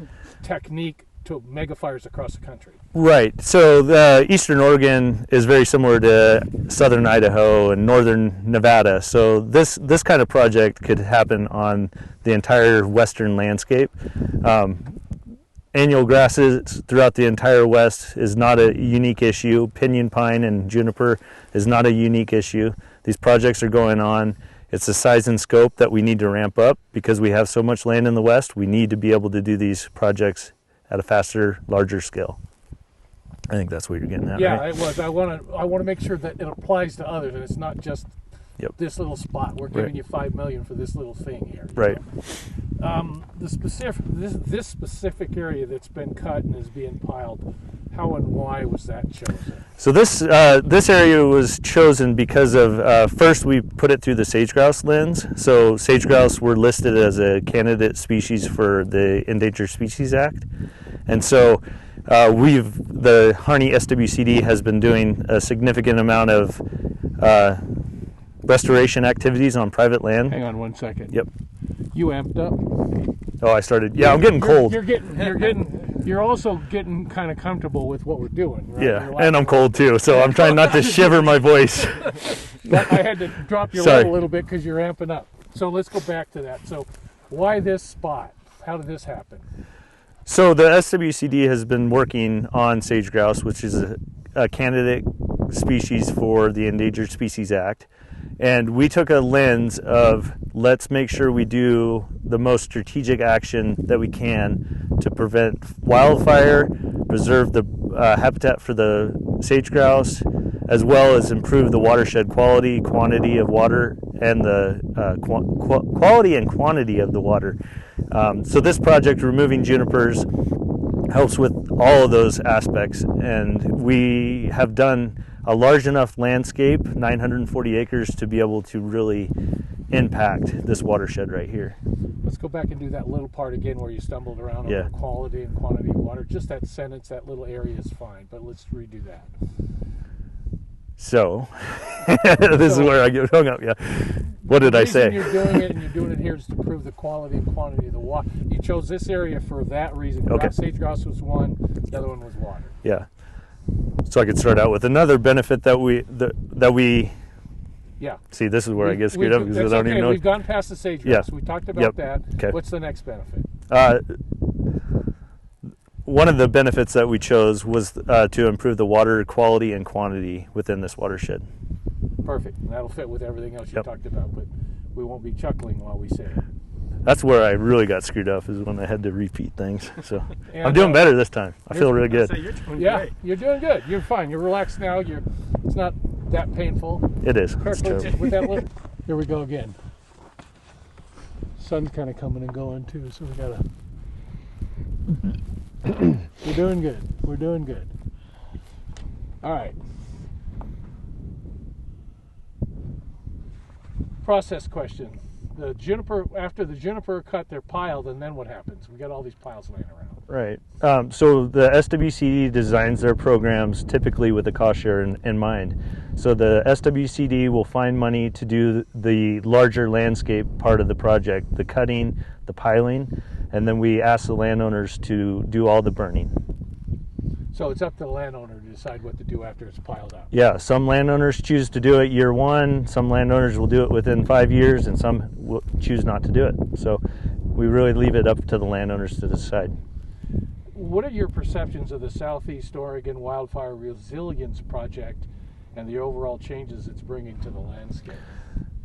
technique to mega fires across the country. Right. So Eastern Oregon is very similar to Southern Idaho and Northern Nevada. So this kind of project could happen on the entire western landscape. Annual grasses throughout the entire west is not a unique issue. Pinyon pine and juniper is not a unique issue. These projects are going on. It's the size and scope that we need to ramp up because we have so much land in the west. We need to be able to do these projects at a faster, larger scale. I think that's what you're getting at. Yeah, right? it was. I want to make sure that it applies to others, and it's not just this little spot. We're giving you $5 million for this little thing here. Right. This specific area that's been cut and is being piled, how and why was that chosen? So this area was chosen because of first we put it through the sage grouse lens. So sage grouse were listed as a candidate species for the Endangered Species Act, and so the Harney SWCD has been doing a significant amount of restoration activities on private land. Hang on one second. Yep. You amped up. Oh, I started. Yeah, I'm getting cold. You're also getting kind of comfortable with what we're doing, right? Yeah, and I'm cold too, so I'm trying not to shiver my voice. I had to drop your level a little bit because you're amping up. So let's go back to that. So why this spot? How did this happen? So the SWCD has been working on sage grouse, which is a candidate species for the Endangered Species Act. And we took a lens of let's make sure we do the most strategic action that we can to prevent wildfire, preserve the habitat for the sage grouse, as well as improve the watershed quality, quantity of water, and the quality and quantity of the water. So this project, removing junipers, helps with all of those aspects, and we have done a large enough landscape, 940 acres, to be able to really impact this watershed right here. Let's go back and do that little part again where you stumbled around over quality and quantity of water. Just that sentence, that little area is fine, but let's redo that. So, this is where I get hung up, yeah. What did I say? You're doing it, and you're doing it here is to prove the quality and quantity of the water. You chose this area for that reason. Okay. Sage grouse was one, the other one was water. Yeah. So I could start out with another benefit that we yeah. See, this is where I get screwed up because I don't even know. We've gone past the sage grouse. Yeah. We talked about that. Okay. What's the next benefit? One of the benefits that we chose was to improve the water quality and quantity within this watershed. Perfect. And that'll fit with everything else you talked about, but we won't be chuckling while we say it. That's where I really got screwed up, is when I had to repeat things. So I'm doing better this time. I feel really good. You're doing great. You're doing good. You're fine. You're relaxed now. It's not that painful. It is. Perfect. With that little, here we go again. Sun's kind of coming and going too, so we gotta. We're doing good. We're doing good. All right. Process question. The juniper, after the juniper cut, they're piled, and then what happens? We got all these piles laying around. Right. So the SWCD designs their programs typically with the cost share in mind. So the SWCD will find money to do the larger landscape part of the project, the cutting, the piling, and then we ask the landowners to do all the burning. So it's up to the landowner to decide what to do after it's piled up. Yeah, some landowners choose to do it year one, some landowners will do it within 5 years, and some will choose not to do it. So we really leave it up to the landowners to decide. What are your perceptions of the Southeast Oregon Wildfire Resilience Project and the overall changes it's bringing to the landscape?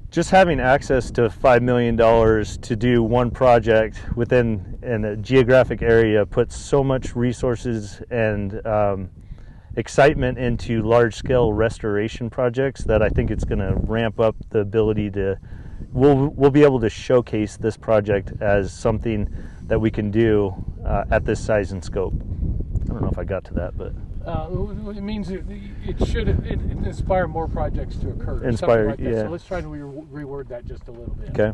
Just having access to $5 million to do one project within a geographic area puts so much resources and excitement into large-scale restoration projects that I think it's going to ramp up the ability to. We'll be able to showcase this project as something that we can do at this size and scope. I don't know if I got to that, but. It means it should inspire more projects to occur. Inspire, like that. yeah. So let's try to reword that just a little bit. Okay.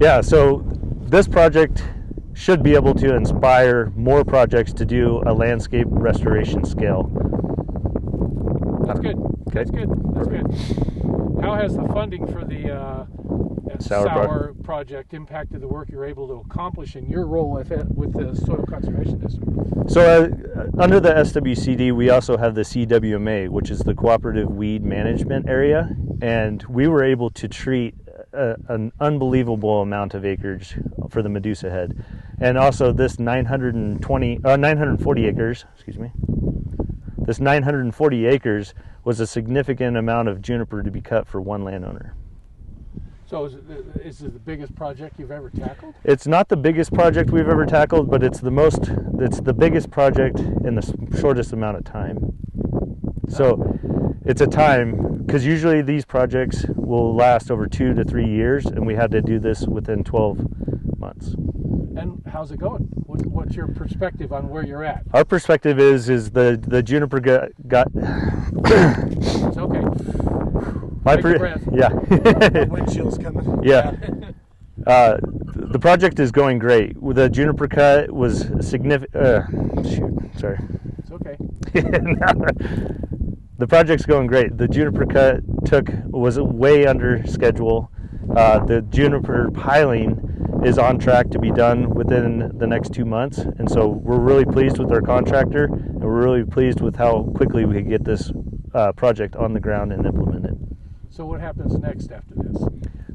Yeah, so this project should be able to inspire more projects to do a landscape restoration scale. That's good. Okay. That's good. That's good. How has the funding for the sour project impacted the work you're able to accomplish in your role with the Soil Conservation District? So under the SWCD, we also have the CWMA, which is the Cooperative Weed Management Area, and we were able to treat an unbelievable amount of acreage for the Medusa head. And also this 940 acres, excuse me, this 940 acres was a significant amount of juniper to be cut for one landowner. So is it the biggest project you've ever tackled? It's not the biggest project we've ever tackled, but it's the biggest project in the shortest amount of time. So it's a time, because usually these projects will last over 2 to 3 years, and we had to do this within 12 months. And how's it going? What's your perspective on where you're at? Our perspective is the juniper got It's okay. Take a breath. Yeah. Windchill's coming. Yeah. The project is going great. The juniper cut was significant. Sorry. It's okay. The project's going great. The juniper cut was way under schedule. The juniper piling is on track to be done within the next 2 months, and so we're really pleased with our contractor, and we're really pleased with how quickly we could get this project on the ground and implemented. So what happens next after this?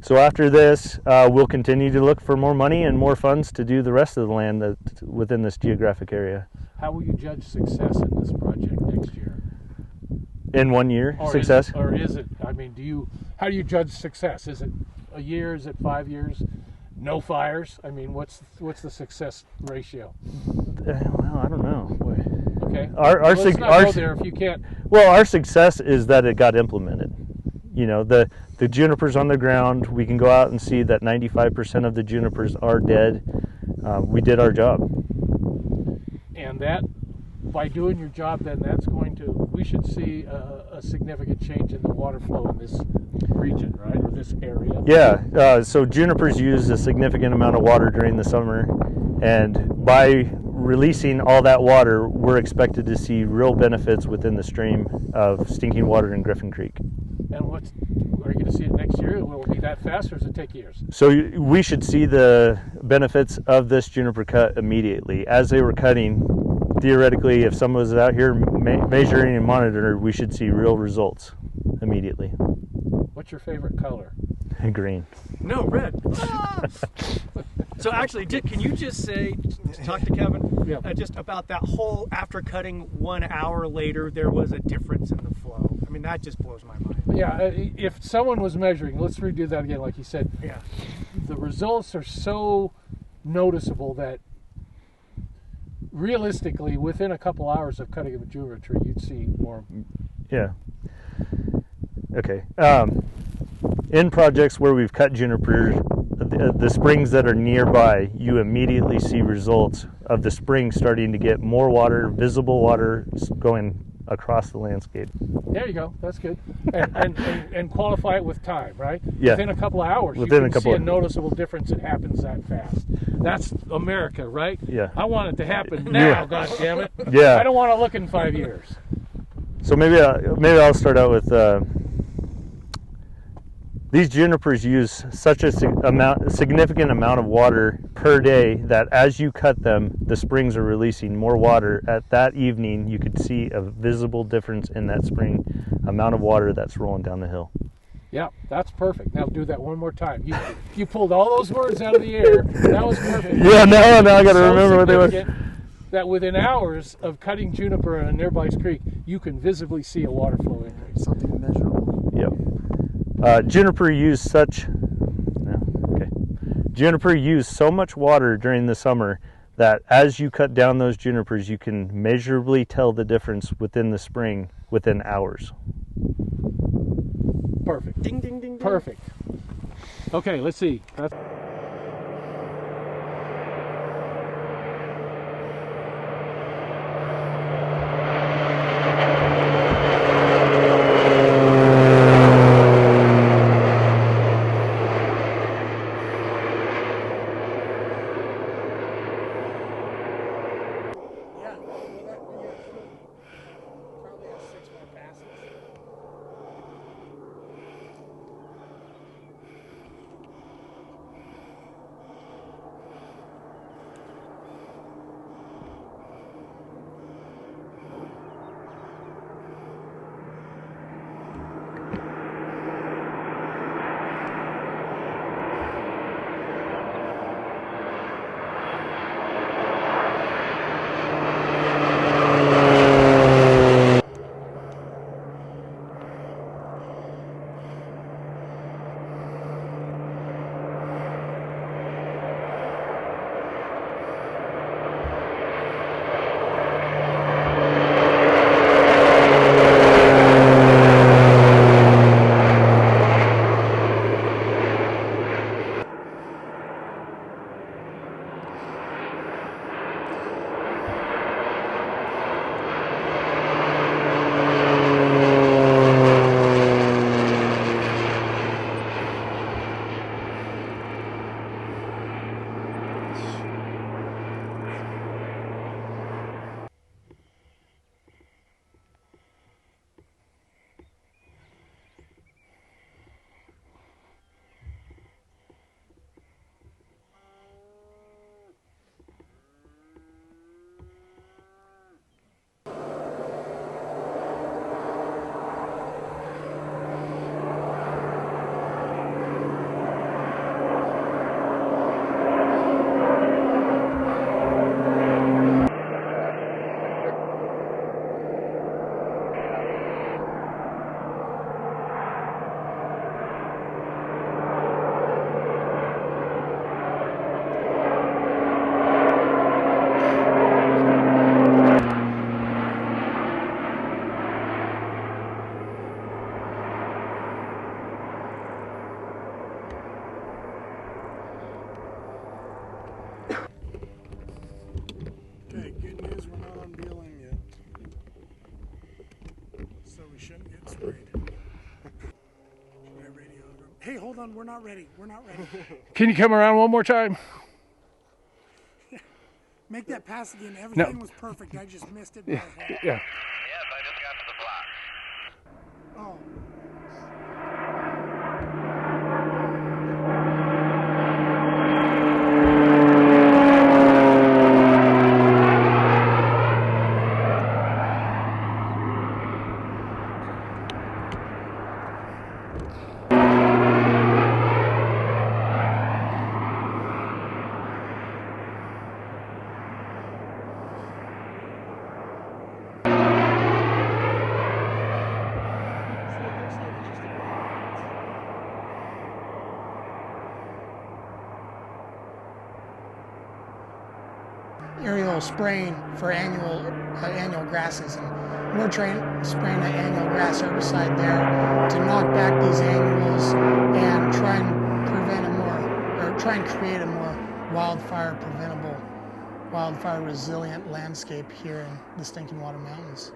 So after this, we'll continue to look for more money and more funds to do the rest of the land that's within this geographic area. How will you judge success in this project next year? In 1 year, success? Is it, I mean, how do you judge success? Is it a year? Is it 5 years? No fires? I mean, what's the success ratio? Well, I don't know. Okay. Let's not go there if you can't. Well, our success is that it got implemented. You know, the junipers on the ground, we can go out and see that 95% of the junipers are dead. We did our job. And that, by doing your job, then we should see a significant change in the water flow in this region, right, or this area. Yeah, so junipers use a significant amount of water during the summer, and by releasing all that water, we're expected to see real benefits within the stream of Stinkingwater and Griffin Creek. And are you going to see it next year? Will it be that fast, or does it take years? So we should see the benefits of this juniper cut immediately. As they were cutting, theoretically, if someone was out here measuring and monitoring, we should see real results immediately. What's your favorite color? Green. No, red. So actually, can you just talk to Kevin just about that whole, after cutting 1 hour later, there was a difference in the flow? I mean, that just blows my mind. Yeah, if someone was measuring, let's redo that again, like you said. Yeah. The results are so noticeable that realistically, within a couple hours of cutting a juniper tree, you'd see more. Yeah. Okay. In projects where we've cut junipers, the springs that are nearby, you immediately see results of the spring starting to get more water, visible water going across the landscape. There you go. That's good. And qualify it with time, right? Yeah. Within a couple of hours, you can see a noticeable difference. It happens that fast. That's America, right? Yeah. I want it to happen now. God damn it. Yeah. I don't want to look in 5 years. So maybe I'll start out with these junipers use such a significant amount of water per day that as you cut them, the springs are releasing more water. At that evening, you could see a visible difference in that spring amount of water that's rolling down the hill. Yeah, that's perfect. Now do that one more time. You pulled all those words out of the air. That was perfect. Yeah, now I got to remember what they were. That within hours of cutting juniper in a nearby creek, you can visibly see a water flow increase. Something measurable. Yep. Juniper use so much water during the summer that as you cut down those junipers, you can measurably tell the difference within the spring within hours. Perfect. Ding, ding, ding, ding. Perfect. Okay, let's see. sprayed. Hey, hold on, we're not ready. We're not ready. Can you come around one more time? Make that pass again. Everything was perfect. I just missed it. By a head. Yeah. Yes, I just got to the block. Oh. Aerial spraying for annual grasses, and we're spraying the annual grass herbicide there to knock back these annuals and try and create a more wildfire preventable, wildfire resilient landscape here in the Stinkingwater Mountains.